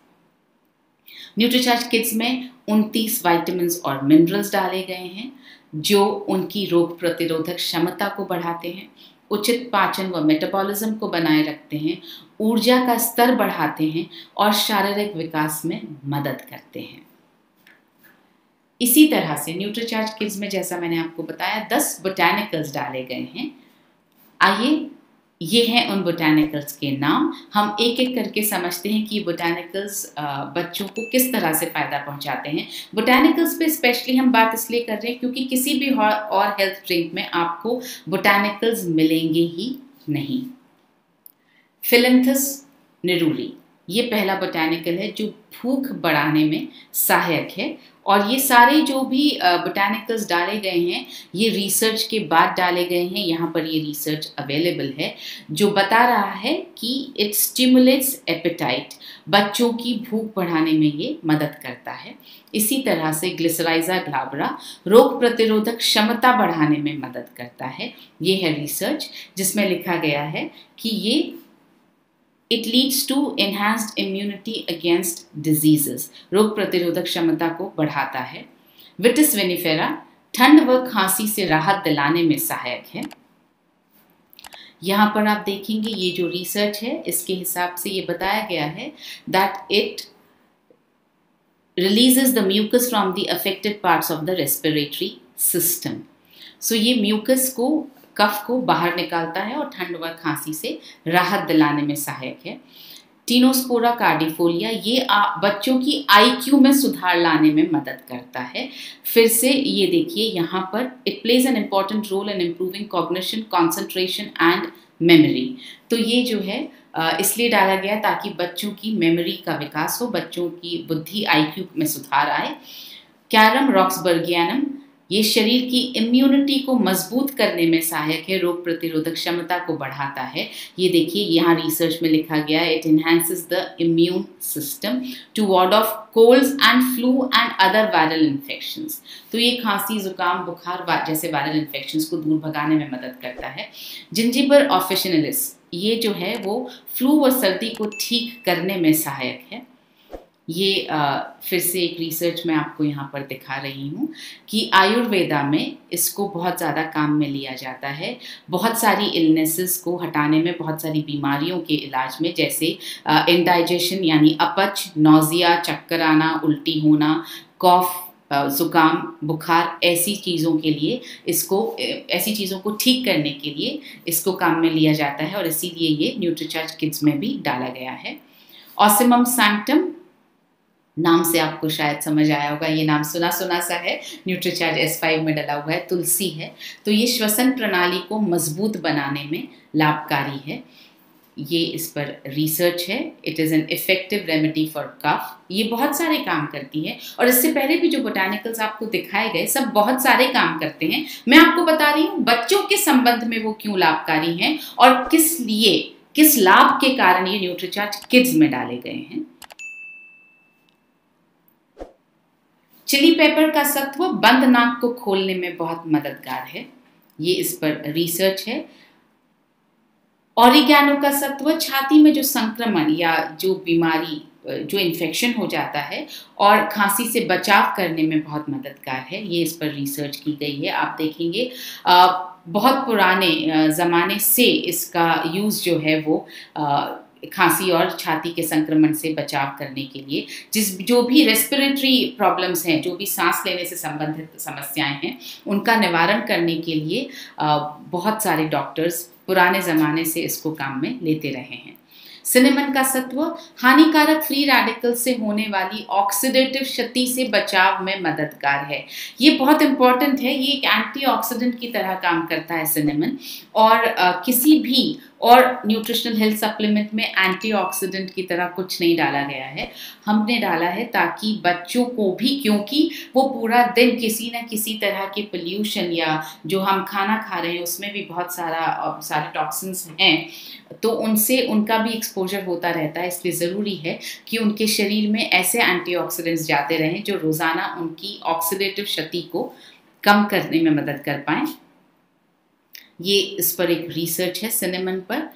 न्यूट्रीचार्ज किड्स में 29 विटामिन और मिनरल्स डाले गए हैं जो उनकी रोग प्रतिरोधक क्षमता को बढ़ाते हैं, उचित पाचन व मेटाबॉलिज्म को बनाए रखते हैं, ऊर्जा का स्तर बढ़ाते हैं और शारीरिक विकास में मदद करते हैं। इसी तरह से न्यूट्रीचार्ज किड्स में, जैसा मैंने आपको बताया, 10 बोटानिकल्स डाले गए हैं। आइए, ये हैं उन बोटानिकल्स के नाम। हम एक एक करके समझते हैं कि बोटानिकल्स बच्चों को किस तरह से फ़ायदा पहुंचाते हैं। बोटानिकल्स पे स्पेशली हम बात इसलिए कर रहे हैं क्योंकि किसी भी और हेल्थ ड्रिंक में आपको बोटानिकल्स मिलेंगे ही नहीं। फिलंथस निरूरी, ये पहला बोटैनिकल है जो भूख बढ़ाने में सहायक है। और ये सारे जो भी बोटैनिकल्स डाले गए हैं ये रिसर्च के बाद डाले गए हैं। यहाँ पर ये रिसर्च अवेलेबल है जो बता रहा है कि इट स्टिमुलेट्स एपेटाइट, बच्चों की भूख बढ़ाने में ये मदद करता है। इसी तरह से ग्लिसराइजा ग्लाब्रा रोग प्रतिरोधक क्षमता बढ़ाने में मदद करता है। ये है रिसर्च जिसमें लिखा गया है कि ये it leads to enhanced immunity against diseases, रोग प्रतिरोधक क्षमता को बढ़ाता है। विटिस विनिफेरा ठंड व खांसी से राहत दिलाने में सहायक है। यहाँ पर आप देखेंगे ये जो रिसर्च है इसके हिसाब से ये बताया गया है that it releases the mucus from the affected parts of the respiratory system. So ये म्यूकस को, कफ को बाहर निकालता है और ठंड व खांसी से राहत दिलाने में सहायक है। टीनोस्पोरा कार्डिफोलिया ये बच्चों की IQ में सुधार लाने में मदद करता है। फिर से ये देखिए यहाँ पर it plays an important role in improving cognition, concentration and memory. तो ये जो है इसलिए डाला गया ताकि बच्चों की मेमोरी का विकास हो, बच्चों की बुद्धि IQ में सुधार आए। कैरम रॉक्सबर्गियनम ये शरीर की इम्यूनिटी को मजबूत करने में सहायक है, रोग प्रतिरोधक क्षमता को बढ़ाता है। ये देखिए यहाँ रिसर्च में लिखा गया है it enhances the immune system to ward off colds and flu and other viral infections. तो ये खांसी, जुकाम, बुखार जैसे वायरल इन्फेक्शंस को दूर भगाने में मदद करता है। जिंजिबर ऑफिशिनलिस ये जो है वो फ्लू व सर्दी को ठीक करने में सहायक है। ये फिर से एक रिसर्च मैं आपको यहाँ पर दिखा रही हूँ कि आयुर्वेदा में इसको बहुत ज़्यादा काम में लिया जाता है, बहुत सारी इलनेसेस को हटाने में, बहुत सारी बीमारियों के इलाज में, जैसे इंडाइजेशन यानी अपच, नौजिया, चक्कर आना, उल्टी होना, कॉफ, ज़ुकाम, बुखार, ऐसी चीज़ों के लिए इसको, ऐसी चीज़ों को ठीक करने के लिए इसको काम में लिया जाता है और इसीलिए ये न्यूट्रीचार्ज किड्स में भी डाला गया है। ऑसिमम सैंक्टम नाम से आपको शायद समझ आया होगा, ये नाम सुना सुना सा है, न्यूट्रीचार्ज S5 में डला हुआ है, तुलसी है। तो ये श्वसन प्रणाली को मजबूत बनाने में लाभकारी है। ये इस पर रिसर्च है। It is an effective remedy for cough. ये बहुत सारे काम करती है और इससे पहले भी जो बोटानिकल्स आपको दिखाए गए सब बहुत सारे काम करते हैं। मैं आपको बता रही हूँ बच्चों के संबंध में वो क्यों लाभकारी हैं और किस लिए, किस लाभ के कारण ये न्यूट्रीचार्ज किड्स में डाले गए हैं। चिली पेपर का सत्व बंद नाक को खोलने में बहुत मददगार है। ये इस पर रिसर्च है। ऑरिगैनो का सत्व छाती में जो संक्रमण या जो बीमारी, जो इन्फेक्शन हो जाता है और खांसी से बचाव करने में बहुत मददगार है। ये इस पर रिसर्च की गई है। आप देखेंगे बहुत पुराने ज़माने से इसका यूज़ जो है वो खांसी और छाती के संक्रमण से बचाव करने के लिए, जो भी रेस्पिरेटरी प्रॉब्लम्स हैं, जो भी सांस लेने से संबंधित समस्याएं हैं, उनका निवारण करने के लिए बहुत सारे डॉक्टर्स पुराने ज़माने से इसको काम में लेते रहे हैं। सिनेमन का सत्व हानिकारक फ्री रेडिकल से होने वाली ऑक्सीडेटिव क्षति से बचाव में मददगार है। ये बहुत इंपॉर्टेंट है। ये एक एंटीऑक्सीडेंट की तरह काम करता है सिनेमन, और किसी भी और न्यूट्रिशनल हेल्थ सप्लीमेंट में एंटीऑक्सीडेंट की तरह कुछ नहीं डाला गया है। हमने डाला है ताकि बच्चों को भी, क्योंकि वो पूरा दिन किसी न किसी तरह के पोल्यूशन या जो हम खाना खा रहे हैं उसमें भी बहुत सारे टॉक्सिन्स हैं, तो उनसे उनका भी एक्सपोजर होता रहता है। इसलिए ज़रूरी है कि उनके शरीर में ऐसे एंटीऑक्सीडेंट्स जाते रहें जो रोज़ाना उनकी ऑक्सीडेटिव क्षति को कम करने में मदद कर पाएँ। ये इस पर एक रिसर्च है सिनेमन पर।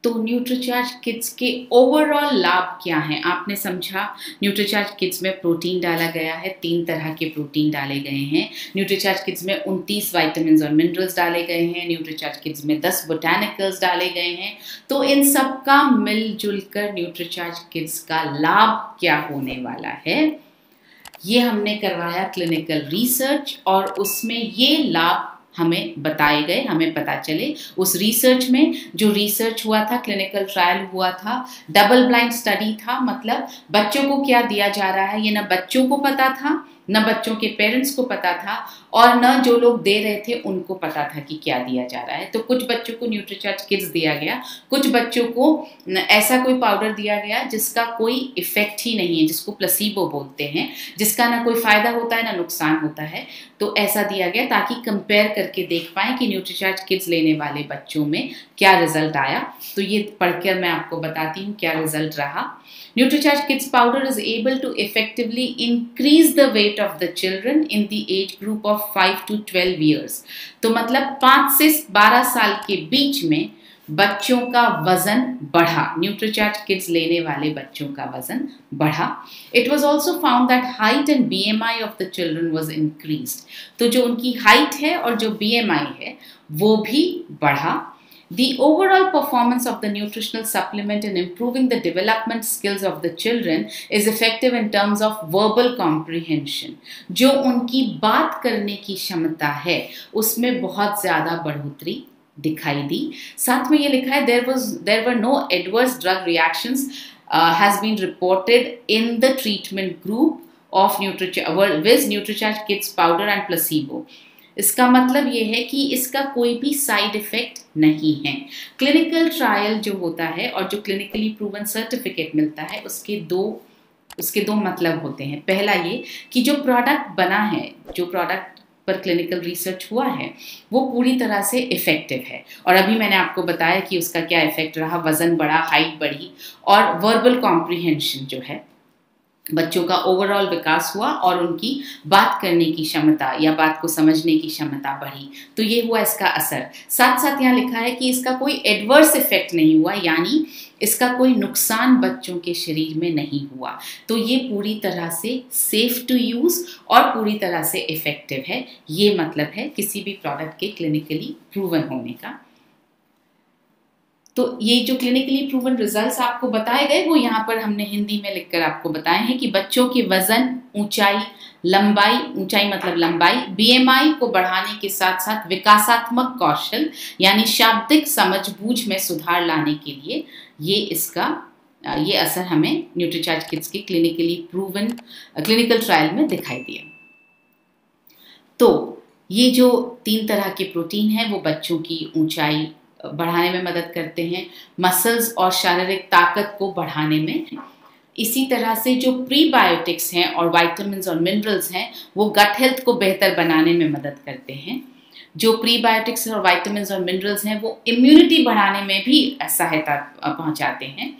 तो न्यूट्रीचार्ज किड्स के ओवरऑल लाभ क्या हैं? आपने समझा, न्यूट्रीचार्ज किड्स में प्रोटीन डाला गया है, 3 तरह के प्रोटीन डाले गए हैं। न्यूट्रीचार्ज किड्स में 29 वाइटामिन और मिनरल्स डाले गए हैं। न्यूट्रीचार्ज किड्स में 10 बोटानिकल्स डाले गए हैं। तो इन सब का मिलजुल कर न्यूट्रीचार्ज किड्स का लाभ क्या होने वाला है, ये हमने करवाया क्लिनिकल रिसर्च और उसमें ये लाभ हमें बताए गए, हमें पता चले। उस रिसर्च में जो रिसर्च हुआ था, क्लिनिकल ट्रायल हुआ था, डबल ब्लाइंड स्टडी था, मतलब बच्चों को क्या दिया जा रहा है ये ना बच्चों को पता था न बच्चों के पेरेंट्स को पता था और न जो लोग दे रहे थे उनको पता था कि क्या दिया जा रहा है। तो कुछ बच्चों को न्यूट्रीचार्ज किड्स दिया गया, कुछ बच्चों को ऐसा कोई पाउडर दिया गया जिसका कोई इफेक्ट ही नहीं है, जिसको प्लेसिबो बोलते हैं, जिसका ना कोई फायदा होता है ना नुकसान होता है। तो ऐसा दिया गया ताकि कंपेयर करके देख पाएं कि न्यूट्रीचार्ज किड्स लेने वाले बच्चों में क्या रिजल्ट आया। तो ये पढ़कर मैं आपको बताती हूँ क्या रिजल्ट रहा। Nutricharge Kids powder is able to effectively increase the weight of the children in the age group of 5 to 12 years. तो मतलब 5 से 12 साल के बीच में बच्चों का वजन बढ़ा, न्यूट्रीचार्ज किड्स लेने वाले बच्चों का वजन बढ़ा। It was also found that height and BMI of the children was increased. तो जो उनकी हाइट है और जो BMI है वो भी बढ़ा। The overall performance of the nutritional supplement in improving the development skills of the children is effective in terms of verbal comprehension. जो उनकी बात करने की क्षमता है उसमें बहुत ज़्यादा बढ़ोतरी दिखाई दी। साथ में ये लिखा है there were no adverse drug reactions has been reported in the treatment group of Nutricharge Kids powder and placebo. इसका मतलब ये है कि इसका कोई भी साइड इफेक्ट नहीं है। क्लिनिकल ट्रायल जो होता है और जो क्लिनिकली प्रूवन सर्टिफिकेट मिलता है उसके दो मतलब होते हैं। पहला ये कि जो प्रोडक्ट बना है, जो प्रोडक्ट पर क्लिनिकल रिसर्च हुआ है वो पूरी तरह से इफेक्टिव है। और अभी मैंने आपको बताया कि उसका क्या इफेक्ट रहा, वजन बढ़ा, हाइट बढ़ी और वर्बल कॉम्प्रिहेंशन जो है बच्चों का ओवरऑल विकास हुआ और उनकी बात करने की क्षमता या बात को समझने की क्षमता बढ़ी। तो ये हुआ इसका असर। साथ साथ यहाँ लिखा है कि इसका कोई एडवर्स इफेक्ट नहीं हुआ, यानी इसका कोई नुकसान बच्चों के शरीर में नहीं हुआ। तो ये पूरी तरह से सेफ टू यूज़ और पूरी तरह से इफेक्टिव है। ये मतलब है किसी भी प्रोडक्ट के क्लिनिकली प्रूवन होने का। तो ये जो क्लिनिकली प्रूवन रिजल्ट्स आपको बताए गए वो यहाँ पर हमने हिंदी में लिखकर आपको बताए हैं कि बच्चों के वजन, ऊंचाई, लंबाई, ऊंचाई मतलब लंबाई, BMI को बढ़ाने के साथ साथ विकासात्मक कौशल यानी शाब्दिक समझबूझ में सुधार लाने के लिए ये असर हमें न्यूट्रीचार्ज किड्स के क्लिनिकली प्रूवन क्लिनिकल ट्रायल में दिखाई दिया। तो ये जो 3 तरह के प्रोटीन हैं वो बच्चों की ऊंचाई बढ़ाने में मदद करते हैं, मसल्स और शारीरिक ताकत को बढ़ाने में। इसी तरह से जो प्रीबायोटिक्स हैं और विटामिन्स और मिनरल्स हैं वो गट हेल्थ को बेहतर बनाने में मदद करते हैं। जो प्रीबायोटिक्स और विटामिन्स और मिनरल्स हैं वो इम्यूनिटी बढ़ाने में भी सहायता पहुंचाते हैं।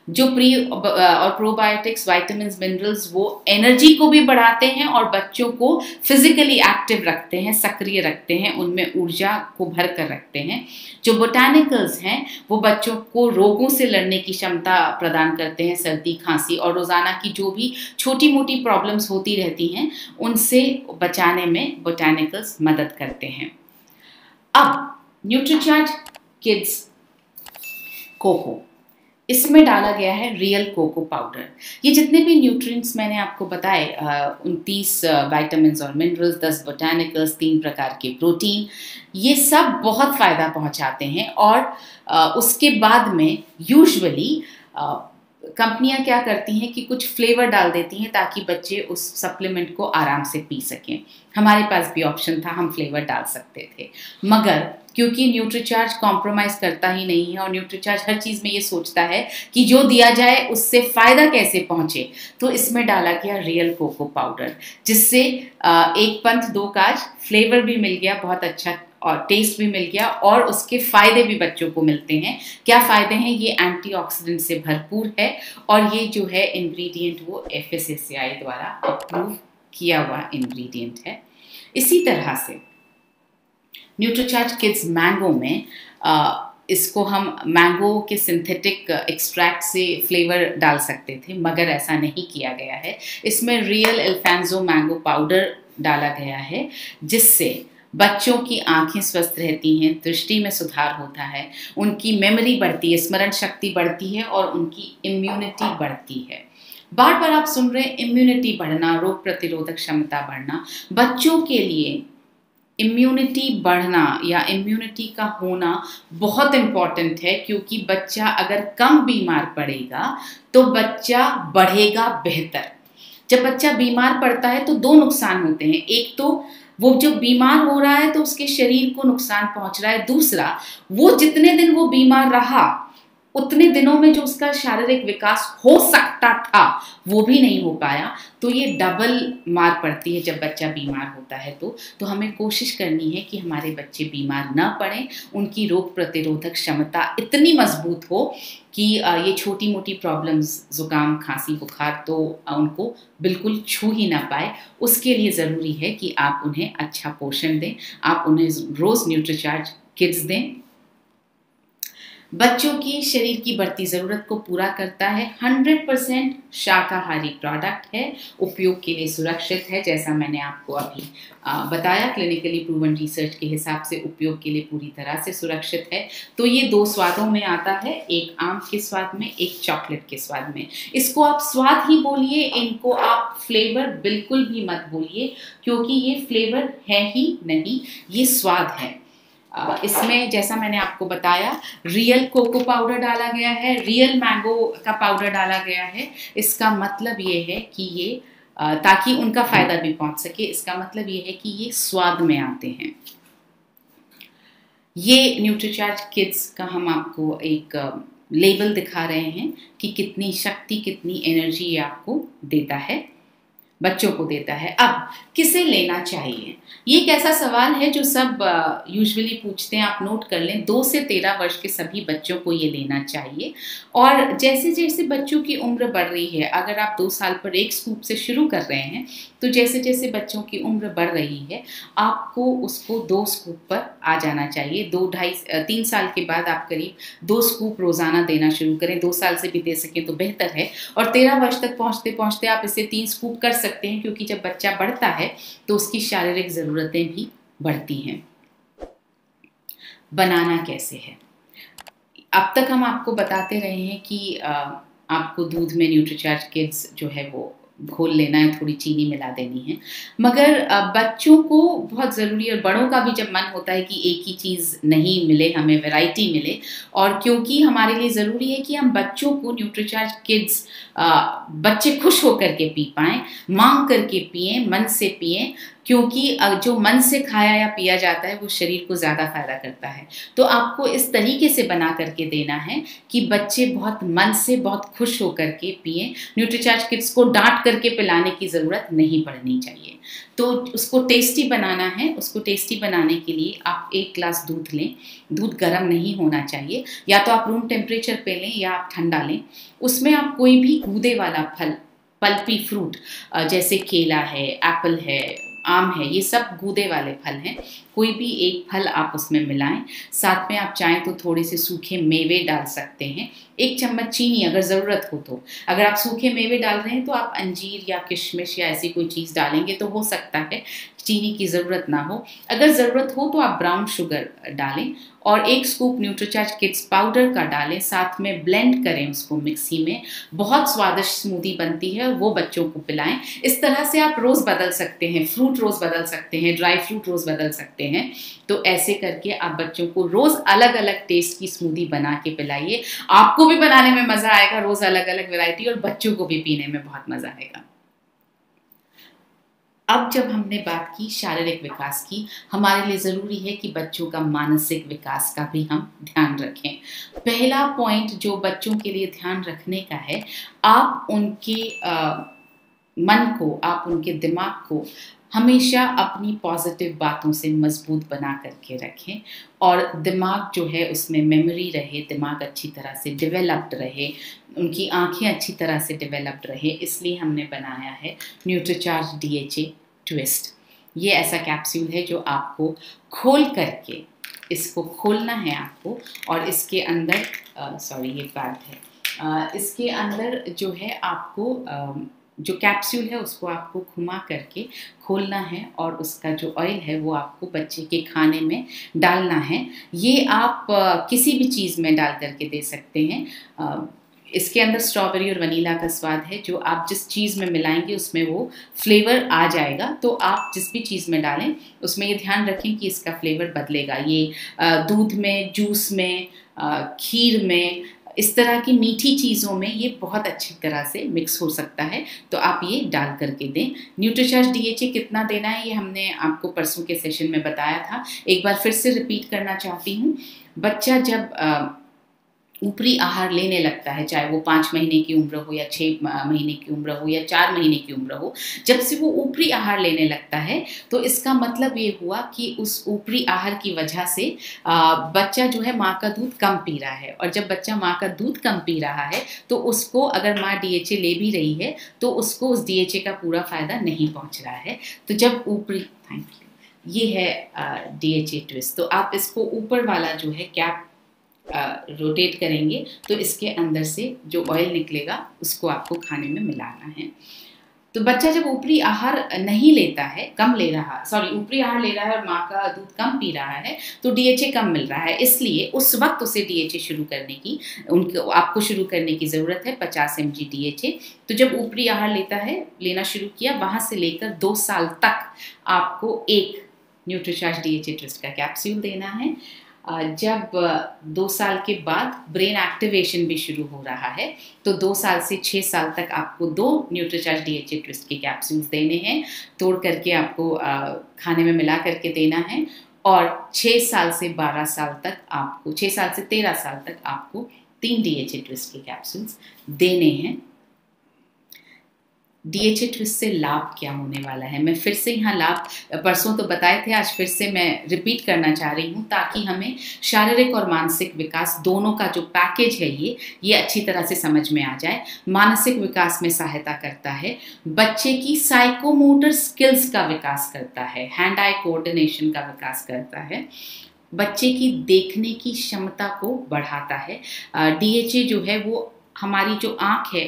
जो प्री और प्रोबायोटिक्स, विटामिन्स, मिनरल्स वो एनर्जी को भी बढ़ाते हैं और बच्चों को फिजिकली एक्टिव रखते हैं, सक्रिय रखते हैं, उनमें ऊर्जा को भर कर रखते हैं। जो बोटानिकल्स हैं वो बच्चों को रोगों से लड़ने की क्षमता प्रदान करते हैं, सर्दी, खांसी और रोज़ाना की जो भी छोटी मोटी प्रॉब्लम्स होती रहती हैं उनसे बचाने में बोटानिकल्स मदद करते हैं। अब न्यूट्रीचार्ज किड्स कोको, इसमें डाला गया है रियल कोको पाउडर। ये जितने भी न्यूट्रिएंट्स मैंने आपको बताए 29 विटामिन्स और मिनरल्स, 10 बोटानिकल्स, 3 प्रकार के प्रोटीन, ये सब बहुत फ़ायदा पहुंचाते हैं। और उसके बाद में यूजुअली कंपनियां क्या करती हैं कि कुछ फ्लेवर डाल देती हैं ताकि बच्चे उस सप्लीमेंट को आराम से पी सकें। हमारे पास भी ऑप्शन था, हम फ्लेवर डाल सकते थे, मगर क्योंकि न्यूट्रीचार्ज कॉम्प्रोमाइज़ करता ही नहीं है और न्यूट्रीचार्ज हर चीज़ में ये सोचता है कि जो दिया जाए उससे फ़ायदा कैसे पहुँचे, तो इसमें डाला गया रियल कोको पाउडर, जिससे एक पंथ दो काज, फ्लेवर भी मिल गया बहुत अच्छा और टेस्ट भी मिल गया और उसके फ़ायदे भी बच्चों को मिलते हैं। क्या फ़ायदे हैं? ये एंटीऑक्सीडेंट से भरपूर है और ये जो है इंग्रेडिएंट वो FSSAI द्वारा अप्रूव किया हुआ इंग्रेडिएंट है। इसी तरह से न्यूट्रीचार्ज किड्स मैंगो में इसको हम मैंगो के सिंथेटिक एक्सट्रैक्ट से फ्लेवर डाल सकते थे, मगर ऐसा नहीं किया गया है। इसमें रियल अल्फांसो मैंगो पाउडर डाला गया है, जिससे बच्चों की आंखें स्वस्थ रहती हैं, दृष्टि में सुधार होता है, उनकी मेमोरी बढ़ती है, स्मरण शक्ति बढ़ती है और उनकी इम्यूनिटी बढ़ती है। बार बार आप सुन रहे हैं इम्यूनिटी बढ़ना, रोग प्रतिरोधक क्षमता बढ़ना। बच्चों के लिए इम्यूनिटी बढ़ना या इम्यूनिटी का होना बहुत इम्पॉर्टेंट है, क्योंकि बच्चा अगर कम बीमार पड़ेगा तो बच्चा बढ़ेगा बेहतर। जब बच्चा बीमार पड़ता है तो दो नुकसान होते हैं। एक तो वो जो बीमार हो रहा है तो उसके शरीर को नुकसान पहुंच रहा है, दूसरा वो जितने दिन वो बीमार रहा उतने दिनों में जो उसका शारीरिक विकास हो सकता था वो भी नहीं हो पाया। तो ये डबल मार पड़ती है जब बच्चा बीमार होता है। तो हमें कोशिश करनी है कि हमारे बच्चे बीमार ना पड़ें, उनकी रोग प्रतिरोधक क्षमता इतनी मजबूत हो कि ये छोटी मोटी प्रॉब्लम्स, जुकाम, खांसी, बुखार तो उनको बिल्कुल छू ही ना पाए। उसके लिए ज़रूरी है कि आप उन्हें अच्छा पोषण दें, आप उन्हें रोज़ न्यूट्रीचार्ज किड्स दें। बच्चों की शरीर की बढ़ती ज़रूरत को पूरा करता है, 100% शाकाहारी प्रोडक्ट है, उपयोग के लिए सुरक्षित है। जैसा मैंने आपको अभी बताया, क्लिनिकली प्रूवन रिसर्च के हिसाब से उपयोग के लिए पूरी तरह से सुरक्षित है। तो ये दो स्वादों में आता है, एक आम के स्वाद में, एक चॉकलेट के स्वाद में। इसको आप स्वाद ही बोलिए, इनको आप फ्लेवर बिल्कुल भी मत बोलिए, क्योंकि ये फ्लेवर है ही नहीं, ये स्वाद है। इसमें जैसा मैंने आपको बताया, रियल कोको पाउडर डाला गया है, रियल मैंगो का पाउडर डाला गया है। इसका मतलब ये है कि ये ताकि उनका फायदा भी पहुंच सके, इसका मतलब ये है कि ये स्वाद में आते हैं। ये न्यूट्रीचार्ज किड्स का हम आपको एक लेबल दिखा रहे हैं कि कितनी शक्ति, कितनी एनर्जी ये आपको देता है, बच्चों को देता है। अब किसे लेना चाहिए, ये एक ऐसा सवाल है जो सब यूजुअली पूछते हैं। आप नोट कर लें, 2 से 13 वर्ष के सभी बच्चों को ये लेना चाहिए। और जैसे जैसे बच्चों की उम्र बढ़ रही है, अगर आप 2 साल पर 1 स्कूप से शुरू कर रहे हैं, तो जैसे जैसे बच्चों की उम्र बढ़ रही है आपको उसको 2 स्कूप पर आ जाना चाहिए। 3 साल के बाद आप करीब 2 स्कूप रोज़ाना देना शुरू करें। 2 साल से भी दे सकें तो बेहतर है। और 13 वर्ष तक पहुँचते पहुँचते आप इसे 3 स्कूप कर सकते हैं, क्योंकि जब बच्चा बढ़ता है तो उसकी शारीरिक ज़रूरतें भी बढ़ती हैं। बनाना कैसे है, अब तक हम आपको बताते रहे हैं कि आपको दूध में न्यूट्रीचार्ज किड्स जो है वो घोल लेना है, थोड़ी चीनी मिला देनी है। मगर बच्चों को बहुत ज़रूरी, और बड़ों का भी जब मन होता है कि एक ही चीज़ नहीं मिले, हमें वैरायटी मिले। और क्योंकि हमारे लिए ज़रूरी है कि हम बच्चों को न्यूट्रीचार्ज किड्स, बच्चे खुश होकर के पी पाएँ, मांग करके पिएं, मन से पिएं, क्योंकि जो मन से खाया या पिया जाता है वो शरीर को ज़्यादा फायदा करता है। तो आपको इस तरीके से बना करके देना है कि बच्चे बहुत मन से, बहुत खुश होकर के पिएं। न्यूट्रीचार्ज किड्स को डांट करके पिलाने की ज़रूरत नहीं पड़नी चाहिए। तो उसको टेस्टी बनाना है। उसको टेस्टी बनाने के लिए आप 1 ग्लास दूध लें। दूध गर्म नहीं होना चाहिए, या तो आप रूम टेम्परेचर पे लें या आप ठंडा लें। उसमें आप कोई भी गूदे वाला फल, पल्पी फ्रूट, जैसे केला है, एप्पल है, आम है, ये सब गूदे वाले फल हैं, कोई भी एक फल आप उसमें मिलाएं। साथ में आप चाहें तो थोड़े से सूखे मेवे डाल सकते हैं, 1 चम्मच चीनी अगर ज़रूरत हो तो। अगर आप सूखे मेवे डाल रहे हैं तो आप अंजीर या किशमिश या ऐसी कोई चीज़ डालेंगे तो हो सकता है चीनी की ज़रूरत ना हो। अगर ज़रूरत हो तो आप ब्राउन शुगर डालें और 1 स्कूप न्यूट्रीचार्ज किड्स पाउडर का डालें, साथ में ब्लेंड करें उसको मिक्सी में। बहुत स्वादिष्ट स्मूदी बनती है और वो बच्चों को पिलाएं। इस तरह से आप रोज़ बदल सकते हैं, फ्रूट रोज़ बदल सकते हैं, ड्राई फ्रूट रोज़ बदल सकते हैं। तो ऐसे करके आप बच्चों को रोज़ अलग अलग टेस्ट की स्मूदी बना के पिलाइए। आपको भी बनाने में मज़ा आएगा, रोज़ अलग अलग वैरायटी, और बच्चों को भी पीने में बहुत मज़ा आएगा। अब जब हमने बात की शारीरिक विकास की, हमारे लिए ज़रूरी है कि बच्चों का मानसिक विकास का भी हम ध्यान रखें। पहला पॉइंट जो बच्चों के लिए ध्यान रखने का है, आप उनके मन को, आप उनके दिमाग को हमेशा अपनी पॉजिटिव बातों से मजबूत बना करके रखें, और दिमाग जो है उसमें मेमोरी रहे, दिमाग अच्छी तरह से डेवलप्ड रहे, उनकी आंखें अच्छी तरह से डेवलप्ड रहे। इसलिए हमने बनाया है न्यूट्रीचार्ज DHA ट्विस्ट। ये ऐसा कैप्सूल है जो आपको खोल करके, इसको खोलना है आपको, और इसके अंदर ये पैड है, इसके अंदर जो है आपको जो कैप्सूल है उसको आपको घुमा करके खोलना है, और उसका जो ऑयल है वो आपको बच्चे के खाने में डालना है। ये आप किसी भी चीज़ में डाल करके दे सकते हैं। इसके अंदर स्ट्रॉबेरी और वनीला का स्वाद है, जो आप जिस चीज़ में मिलाएंगे उसमें वो फ्लेवर आ जाएगा। तो आप जिस भी चीज़ में डालें उसमें ये ध्यान रखें कि इसका फ्लेवर बदलेगा। ये दूध में, जूस में, खीर में, इस तरह की मीठी चीज़ों में ये बहुत अच्छी तरह से मिक्स हो सकता है, तो आप ये डाल करके दें। न्यूट्रीचार्ज DHA कितना देना है ये हमने आपको परसों के सेशन में बताया था, एक बार फिर से रिपीट करना चाहती हूँ। बच्चा जब ऊपरी आहार लेने लगता है, चाहे वो 5 महीने की उम्र हो या 6 महीने की उम्र हो या 4 महीने की उम्र हो, जब से वो ऊपरी आहार लेने लगता है तो इसका मतलब ये हुआ कि उस ऊपरी आहार की वजह से बच्चा जो है माँ का दूध कम पी रहा है, और जब बच्चा माँ का दूध कम पी रहा है तो उसको अगर माँ DHA ले भी रही है तो उसको उस DHA का पूरा फायदा नहीं पहुँच रहा है। तो जब ऊपरी, थैंक यू, ये है DHA ट्विस्ट। तो आप इसको ऊपर वाला जो है कैप रोटेट करेंगे तो इसके अंदर से जो ऑयल निकलेगा उसको आपको खाने में मिलाना है। तो बच्चा जब ऊपरी आहार नहीं लेता है, कम ले रहा, सॉरी ऊपरी आहार ले रहा है और माँ का दूध कम पी रहा है तो DHA कम मिल रहा है, इसलिए उस वक्त उसे DHA शुरू करने की आपको शुरू करने की ज़रूरत है 50 mg DHA। तो जब ऊपरी आहार लेना शुरू किया, वहाँ से लेकर 2 साल तक आपको एक न्यूट्रीचार्ज DHA ट्विस्ट का कैप्सूल देना है। जब 2 साल के बाद ब्रेन एक्टिवेशन भी शुरू हो रहा है तो 2 साल से 6 साल तक आपको 2 न्यूट्रीचार्ज DHA ट्विस्ट के कैप्सूल्स देने हैं, तोड़ करके आपको खाने में मिला करके देना है। और 6 साल से 12 साल तक आपको, 6 साल से 13 साल तक आपको 3 DHA ट्विस्ट के कैप्सूल्स देने हैं। DHA ट्विस्ट से लाभ क्या होने वाला है, मैं फिर से यहाँ लाभ परसों तो बताए थे, आज फिर से मैं रिपीट करना चाह रही हूँ ताकि हमें शारीरिक और मानसिक विकास दोनों का जो पैकेज है ये अच्छी तरह से समझ में आ जाए। मानसिक विकास में सहायता करता है, बच्चे की साइकोमोटर स्किल्स का विकास करता है, हैंड आई कोऑर्डिनेशन का विकास करता है, बच्चे की देखने की क्षमता को बढ़ाता है। DHA जो है वो हमारी जो आँख है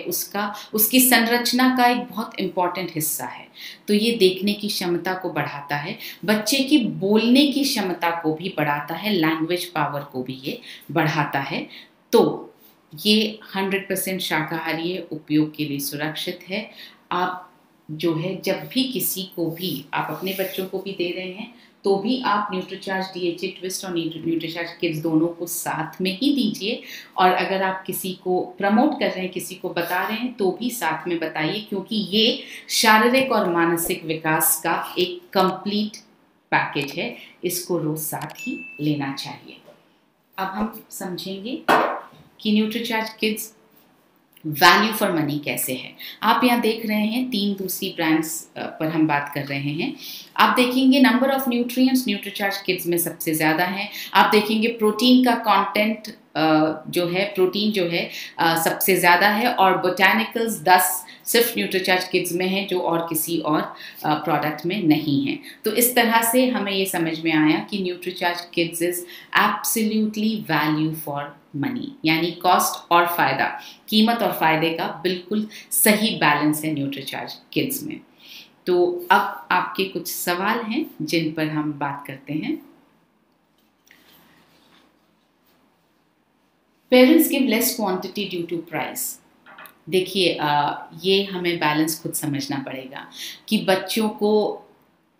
उसकी संरचना का एक बहुत इम्पॉर्टेंट हिस्सा है, तो ये देखने की क्षमता को बढ़ाता है, बच्चे की बोलने की क्षमता को भी बढ़ाता है, लैंग्वेज पावर को भी ये बढ़ाता है। तो ये 100% शाकाहारी है, उपयोग के लिए सुरक्षित है। आप जो है जब भी किसी को भी, आप अपने बच्चों को भी दे रहे हैं तो भी आप न्यूट्रीचार्ज DHA ट्विस्ट और न्यूट्रीचार्ज किड्स दोनों को साथ में ही दीजिए, और अगर आप किसी को प्रमोट कर रहे हैं, किसी को बता रहे हैं तो भी साथ में बताइए, क्योंकि ये शारीरिक और मानसिक विकास का एक कंप्लीट पैकेज है, इसको रोज साथ ही लेना चाहिए। अब हम समझेंगे कि Nutricharge kids value for money कैसे है। आप यहाँ देख रहे हैं 3 दूसरी ब्रांड्स पर हम बात कर रहे हैं। आप देखेंगे number of nutrients Nutricharge kids में सबसे ज़्यादा है। आप देखेंगे प्रोटीन का कंटेंट जो है, प्रोटीन जो है सबसे ज़्यादा है, और बोटानिकल्स 10 सिर्फ न्यूट्रीचार्ज किड्स में है, जो और किसी और प्रोडक्ट में नहीं है। तो इस तरह से हमें ये समझ में आया कि Nutricharge kids is absolutely value for money, यानी कॉस्ट और फ़ायदा, कीमत और फ़ायदे का बिल्कुल सही बैलेंस है न्यूट्रीचार्ज किड्स में। तो अब आपके कुछ सवाल हैं जिन पर हम बात करते हैं। Parents give less quantity due to price. देखिए ये हमें बैलेंस खुद समझना पड़ेगा कि बच्चों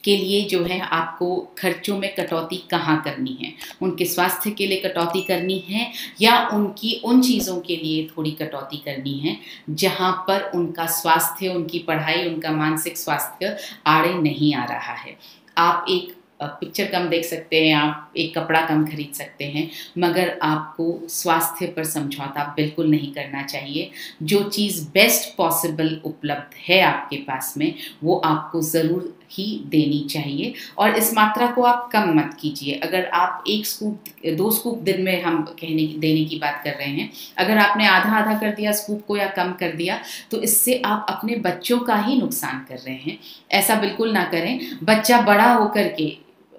के लिए जो है आपको खर्चों में कटौती कहाँ करनी है, उनके स्वास्थ्य के लिए कटौती करनी है या उनकी उन चीज़ों के लिए थोड़ी कटौती करनी है जहाँ पर उनका स्वास्थ्य, उनकी पढ़ाई, उनका मानसिक स्वास्थ्य आड़े नहीं आ रहा है। आप एक पिक्चर कम देख सकते हैं, आप एक कपड़ा कम खरीद सकते हैं, मगर आपको स्वास्थ्य पर समझौता बिल्कुल नहीं करना चाहिए। जो चीज़ बेस्ट पॉसिबल उपलब्ध है आपके पास में, वो आपको ज़रूर ही देनी चाहिए, और इस मात्रा को आप कम मत कीजिए। अगर आप 1 स्कूप 2 स्कूप दिन में हम देने की बात कर रहे हैं, अगर आपने आधा आधा कर दिया स्कूप को या कम कर दिया, तो इससे आप अपने बच्चों का ही नुकसान कर रहे हैं। ऐसा बिल्कुल ना करें। बच्चा बड़ा होकर के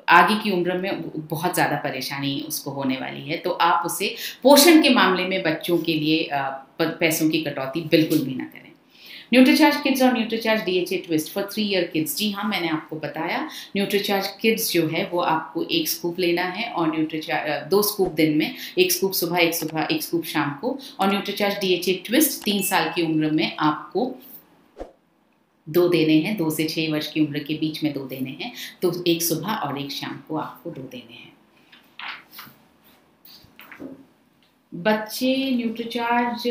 आगे की उम्र में बहुत ज़्यादा परेशानी उसको होने वाली है, तो आप उसे पोषण के मामले में बच्चों के लिए पैसों की कटौती बिल्कुल भी ना करें। न्यूट्रीचार्ज किड्स और Nutricharge DHA twist for 3 year kids. जी हाँ, मैंने आपको बताया न्यूट्रीचार्ज किड्स जो है वो आपको 1 स्कूप लेना है, और 2 स्कूप दिन में, 1 स्कूप सुबह, 1 स्कूप शाम को, और न्यूट्रीचार्ज DHA ट्विस्ट 3 साल की उम्र में आपको 2 देने हैं, 2 से 6 वर्ष की उम्र के बीच में 2 देने हैं, तो 1 सुबह और 1 शाम को आपको 2 देने हैं। बच्चे न्यूट्रीचार्ज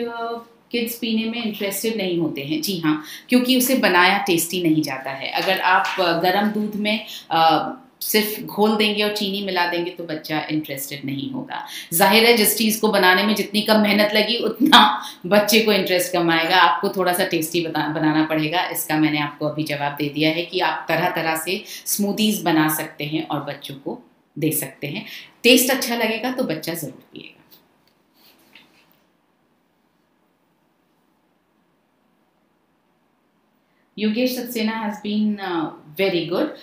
किड्स पीने में इंटरेस्टेड नहीं होते हैं, जी हाँ, क्योंकि उसे बनाया टेस्टी नहीं जाता है। अगर आप गर्म दूध में सिर्फ घोल देंगे और चीनी मिला देंगे तो बच्चा इंटरेस्टेड नहीं होगा। जाहिर है जिस चीज़ को बनाने में जितनी कम मेहनत लगी उतना बच्चे को इंटरेस्ट कम आएगा। आपको थोड़ा सा टेस्टी बनाना पड़ेगा। इसका मैंने आपको अभी जवाब दे दिया है कि आप तरह तरह से स्मूदीज बना सकते हैं और बच्चों को दे सकते हैं। टेस्ट अच्छा लगेगा तो बच्चा ज़रूर पिएगा। Yogesh Saxena has been very good.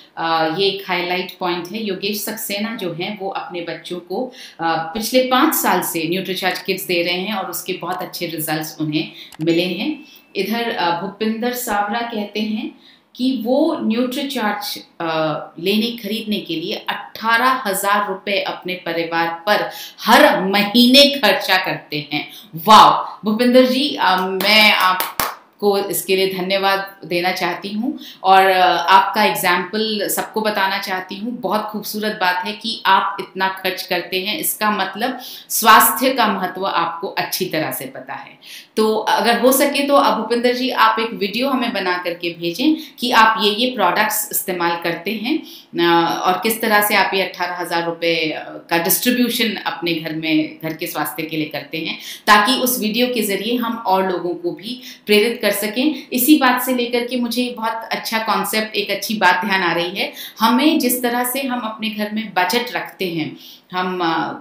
ये एक हाईलाइट पॉइंट है। योगेश सक्सेना जो हैं वो अपने बच्चों को पिछले 5 साल से न्यूट्रीचार्ज किड्स दे रहे हैं और उसके बहुत अच्छे रिजल्ट्स उन्हें मिले हैं। इधर भूपिंदर सावरा कहते हैं कि वो न्यूट्रीचार्ज खरीदने के लिए 18,000 रुपये अपने परिवार पर हर महीने खर्चा करते हैं। वाह भूपिंदर जी, मैं आपको इसके लिए धन्यवाद देना चाहती हूँ और आपका एग्जाम्पल सबको बताना चाहती हूँ। बहुत खूबसूरत बात है कि आप इतना खर्च करते हैं, इसका मतलब स्वास्थ्य का महत्व आपको अच्छी तरह से पता है। तो अगर हो सके तो भूपिंदर जी आप एक वीडियो हमें बना करके भेजें कि आप ये प्रोडक्ट्स इस्तेमाल करते हैं और किस तरह से आप ये 18,000 रुपये का डिस्ट्रीब्यूशन अपने घर के स्वास्थ्य के लिए करते हैं, ताकि उस वीडियो के ज़रिए हम और लोगों को भी प्रेरित कर सकें। इसी बात से लेकर के मुझे बहुत अच्छा कॉन्सेप्ट, एक अच्छी बात ध्यान आ रही है। हमें जिस तरह से हम अपने घर में बजट रखते हैं, हम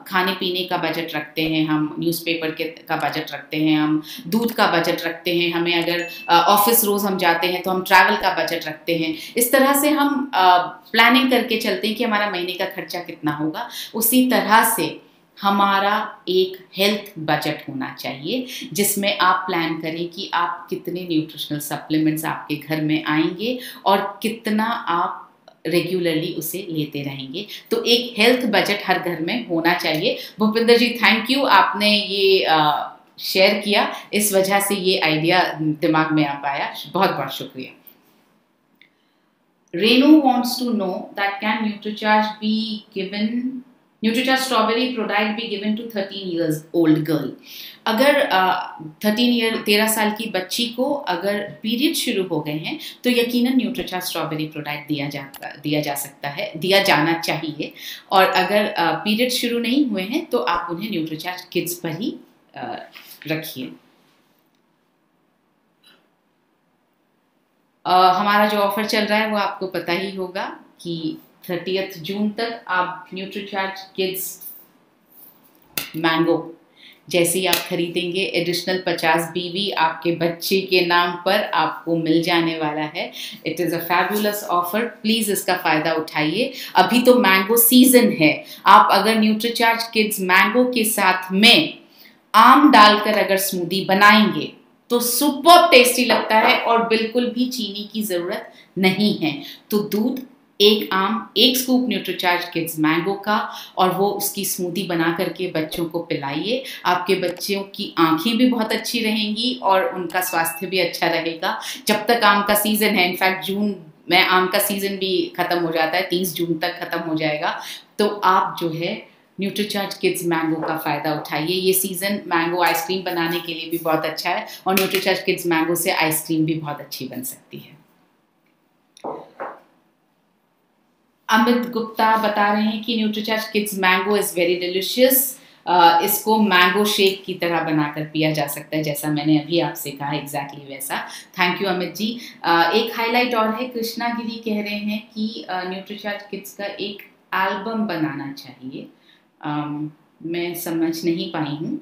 खाने पीने का बजट रखते हैं, हम न्यूज़पेपर का बजट रखते हैं, हम दूध का बजट रखते हैं, हमें अगर ऑफिस रोज़ हम जाते हैं तो हम ट्रैवल का बजट रखते हैं। इस तरह से हम प्लानिंग करके चलते हैं कि हमारा महीने का खर्चा कितना होगा। उसी तरह से हमारा एक हेल्थ बजट होना चाहिए जिसमें आप प्लान करें कि आप कितने न्यूट्रिशनल सप्लीमेंट्स आपके घर में आएंगे और कितना आप रेगुलरली उसे लेते रहेंगे। तो एक हेल्थ बजट हर घर में होना चाहिए। भूपिंदर जी थैंक यू, आपने ये शेयर किया, इस वजह से ये आइडिया दिमाग में आ पाया। बहुत बहुत शुक्रिया। Renu wants to know that can Nutricharge strawberry product be given to 13 years old girl? अगर 13 साल की बच्ची को अगर पीरियड शुरू हो गए हैं तो यकीनन न्यूट्रीचार्ज स्ट्रॉबेरी प्रोडक्ट दिया जा सकता है, दिया जाना चाहिए। और अगर पीरियड शुरू नहीं हुए हैं तो आप उन्हें न्यूट्रीचार्ज किड्स पर ही रखिए। हमारा जो ऑफर चल रहा है वो आपको पता ही होगा कि 30 जून तक आप न्यूट्रीचार्ज किड्स मैंगो जैसे ही आप खरीदेंगे एडिशनल 50 BV आपके बच्चे के नाम पर आपको मिल जाने वाला है। It is a fabulous offer, please इसका फ़ायदा उठाइए। अभी तो मैंगो सीजन है। आप अगर न्यूट्रीचार्ज किड्स मैंगो के साथ में आम डालकर अगर स्मूदी बनाएंगे तो सुपर टेस्टी लगता है और बिल्कुल भी चीनी की ज़रूरत नहीं है। तो दूध, एक आम, एक स्कूप न्यूट्रीचार्ज किड्स मैंगो का और वो उसकी स्मूदी बना करके बच्चों को पिलाइए। आपके बच्चों की आंखें भी बहुत अच्छी रहेंगी और उनका स्वास्थ्य भी अच्छा रहेगा। जब तक आम का सीज़न है, इनफैक्ट जून में आम का सीज़न भी ख़त्म हो जाता है, 30 जून तक ख़त्म हो जाएगा। तो आप जो है न्यूट्रीचार्ज किड्स मैंगो का फ़ायदा उठाइए। ये सीज़न मैंगो आइसक्रीम बनाने के लिए भी बहुत अच्छा है और न्यूट्रीचार्ज किड्स मैंगो से आइसक्रीम भी बहुत अच्छी बन सकती है। अमित गुप्ता बता रहे हैं कि Nutricharge kids mango is very delicious. इसको मैंगो शेक की तरह बनाकर पिया जा सकता है, जैसा मैंने अभी आपसे कहा, एग्जैक्टली वैसा। Thank you Amit ji. एक हाईलाइट और है, कृष्णा गिरी कह रहे हैं कि न्यूट्रीचार्ज किड्स का एक एल्बम बनाना चाहिए। मैं समझ नहीं पाई हूँ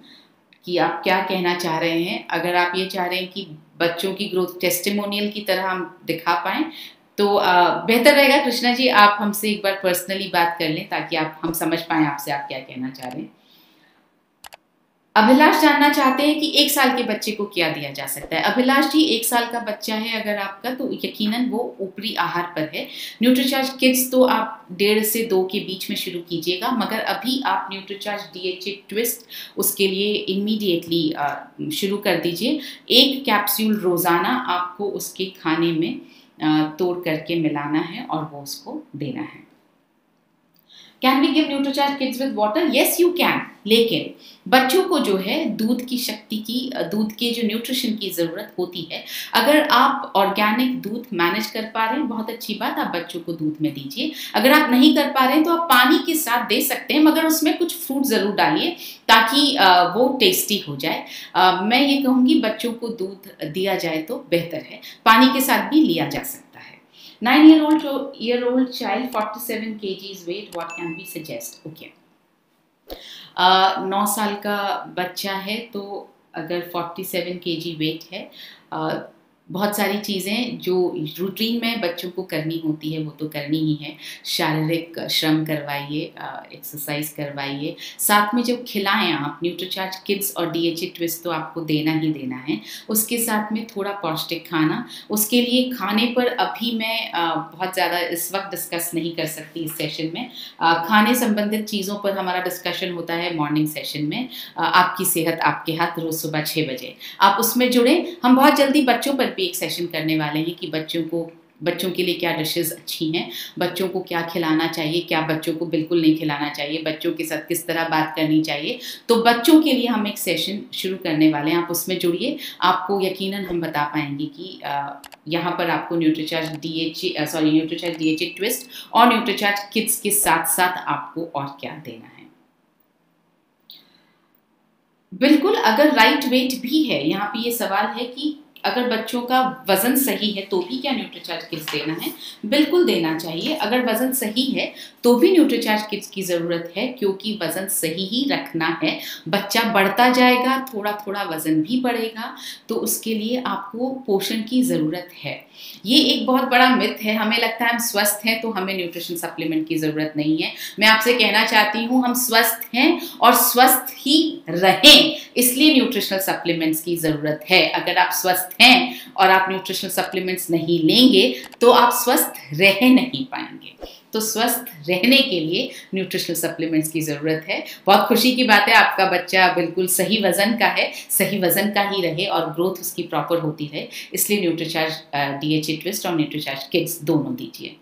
कि आप क्या कहना चाह रहे हैं। अगर आप ये चाह रहे हैं कि बच्चों की ग्रोथ टेस्टिमोनियल की तरह हम दिखा पाएँ तो बेहतर रहेगा कृष्णा जी आप हमसे एक बार पर्सनली बात कर लें ताकि हम समझ पाएँ आपसे आप क्या कहना चाह रहे हैं। अभिलाष जानना चाहते हैं कि 1 साल के बच्चे को क्या दिया जा सकता है। अभिलाष जी 1 साल का बच्चा है अगर आपका तो यकीनन वो ऊपरी आहार पर है। न्यूट्रीचार्ज किड्स तो आप 1.5 से 2 के बीच में शुरू कीजिएगा, मगर अभी आप न्यूट्रीचार्ज DHA ट्विस्ट उसके लिए इमीडिएटली शुरू कर दीजिए। 1 कैप्सूल रोज़ाना आपको उसके खाने में तोड़ करके मिलाना है और वो उसको देना है। Can we give Nutricharge kids with water? Yes you can. लेकिन बच्चों को जो है दूध की शक्ति की, दूध के जो न्यूट्रिशन की ज़रूरत होती है, अगर आप ऑर्गेनिक दूध मैनेज कर पा रहे हैं बहुत अच्छी बात, आप बच्चों को दूध में दीजिए। अगर आप नहीं कर पा रहे हैं तो आप पानी के साथ दे सकते हैं, मगर उसमें कुछ फ्रूट ज़रूर डालिए ताकि वो टेस्टी हो जाए। मैं ये कहूँगी बच्चों को दूध दिया जाए तो बेहतर है, पानी के साथ भी लिया जा सकता है। 9-year-old child 47 kgs weight, what can we suggest? Okay. 9 साल का बच्चा है तो अगर 47 kg वेट है, बहुत सारी चीज़ें जो रूटीन में बच्चों को करनी होती है वो तो करनी ही है। शारीरिक श्रम करवाइए, एक्सरसाइज करवाइए, साथ में जब खिलाएं आप न्यूट्रीचार्ज किड्स और DHA ट्विस्ट तो आपको देना ही देना है। उसके साथ में थोड़ा पौष्टिक खाना, उसके लिए खाने पर अभी मैं बहुत ज़्यादा इस वक्त डिस्कस नहीं कर सकती इस सेशन में। खाने संबंधित चीज़ों पर हमारा डिस्कशन होता है मॉर्निंग सेशन में, आपकी सेहत आपके हाथ, रोज़ सुबह 6 बजे आप उसमें जुड़ें। हम बहुत जल्दी बच्चों पर एक सेशन करने वाले हैं कि बच्चों के लिए क्या डिशेस अच्छी हैं, बच्चों को क्या खिलाना चाहिए, क्या बच्चों को बिल्कुल नहीं खिलाना चाहिए, बच्चों के साथ किस तरह बात करनी चाहिए। तो बच्चों के लिए हम एक सेशन शुरू करने वाले हैं, आप उसमें जुड़िए। आपको यकीनन हम बता पाएंगे कि यहाँ पर आपको न्यूट्रीचार्ज DHA ट्विस्ट और न्यूट्रीचार्ज किड्स के साथ साथ आपको और क्या देना है। बिल्कुल, अगर राइट वेट भी है, यहाँ पे ये सवाल है कि अगर बच्चों का वजन सही है तो भी क्या न्यूट्रीचार्ज किड्स देना है? बिल्कुल देना चाहिए। अगर वजन सही है तो भी न्यूट्रीचार्ज किड्स की ज़रूरत है, क्योंकि वजन सही ही रखना है। बच्चा बढ़ता जाएगा, थोड़ा थोड़ा वजन भी बढ़ेगा, तो उसके लिए आपको पोषण की ज़रूरत है। ये एक बहुत बड़ा मिथ है, हमें लगता है हम स्वस्थ हैं तो हमें न्यूट्रिशन सप्लीमेंट की ज़रूरत नहीं है। मैं आपसे कहना चाहती हूँ हम स्वस्थ हैं और स्वस्थ ही रहें, इसलिए न्यूट्रिशनल सप्लीमेंट्स की ज़रूरत है। अगर आप स्वस्थ हैं और आप न्यूट्रिशनल सप्लीमेंट्स नहीं लेंगे तो आप स्वस्थ रह नहीं पाएंगे। तो स्वस्थ रहने के लिए न्यूट्रिशनल सप्लीमेंट्स की ज़रूरत है। बहुत खुशी की बात है, आपका बच्चा बिल्कुल सही वज़न का है, सही वज़न का ही रहे और ग्रोथ उसकी प्रॉपर होती रहे, इसलिए न्यूट्रीचार्ज DHA ट्विस्ट और न्यूट्रीचार्ज किड्स दोनों दीजिए।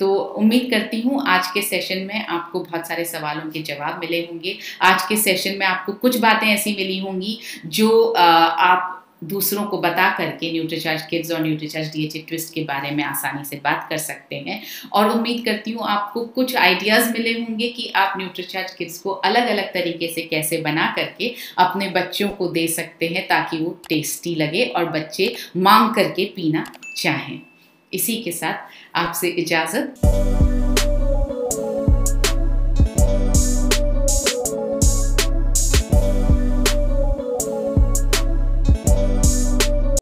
तो उम्मीद करती हूँ आज के सेशन में आपको बहुत सारे सवालों के जवाब मिले होंगे। आज के सेशन में आपको कुछ बातें ऐसी मिली होंगी जो आप दूसरों को बता करके न्यूट्रीचार्ज किड्स और न्यूट्रीचार्ज DHA ट्विस्ट के बारे में आसानी से बात कर सकते हैं। और उम्मीद करती हूँ आपको कुछ आइडियाज़ मिले होंगे कि आप न्यूट्रीचार्ज किड्स को अलग अलग तरीके से कैसे बना करके अपने बच्चों को दे सकते हैं ताकि वो टेस्टी लगे और बच्चे मांग करके पीना चाहें। इसी के साथ आपसे इजाज़त।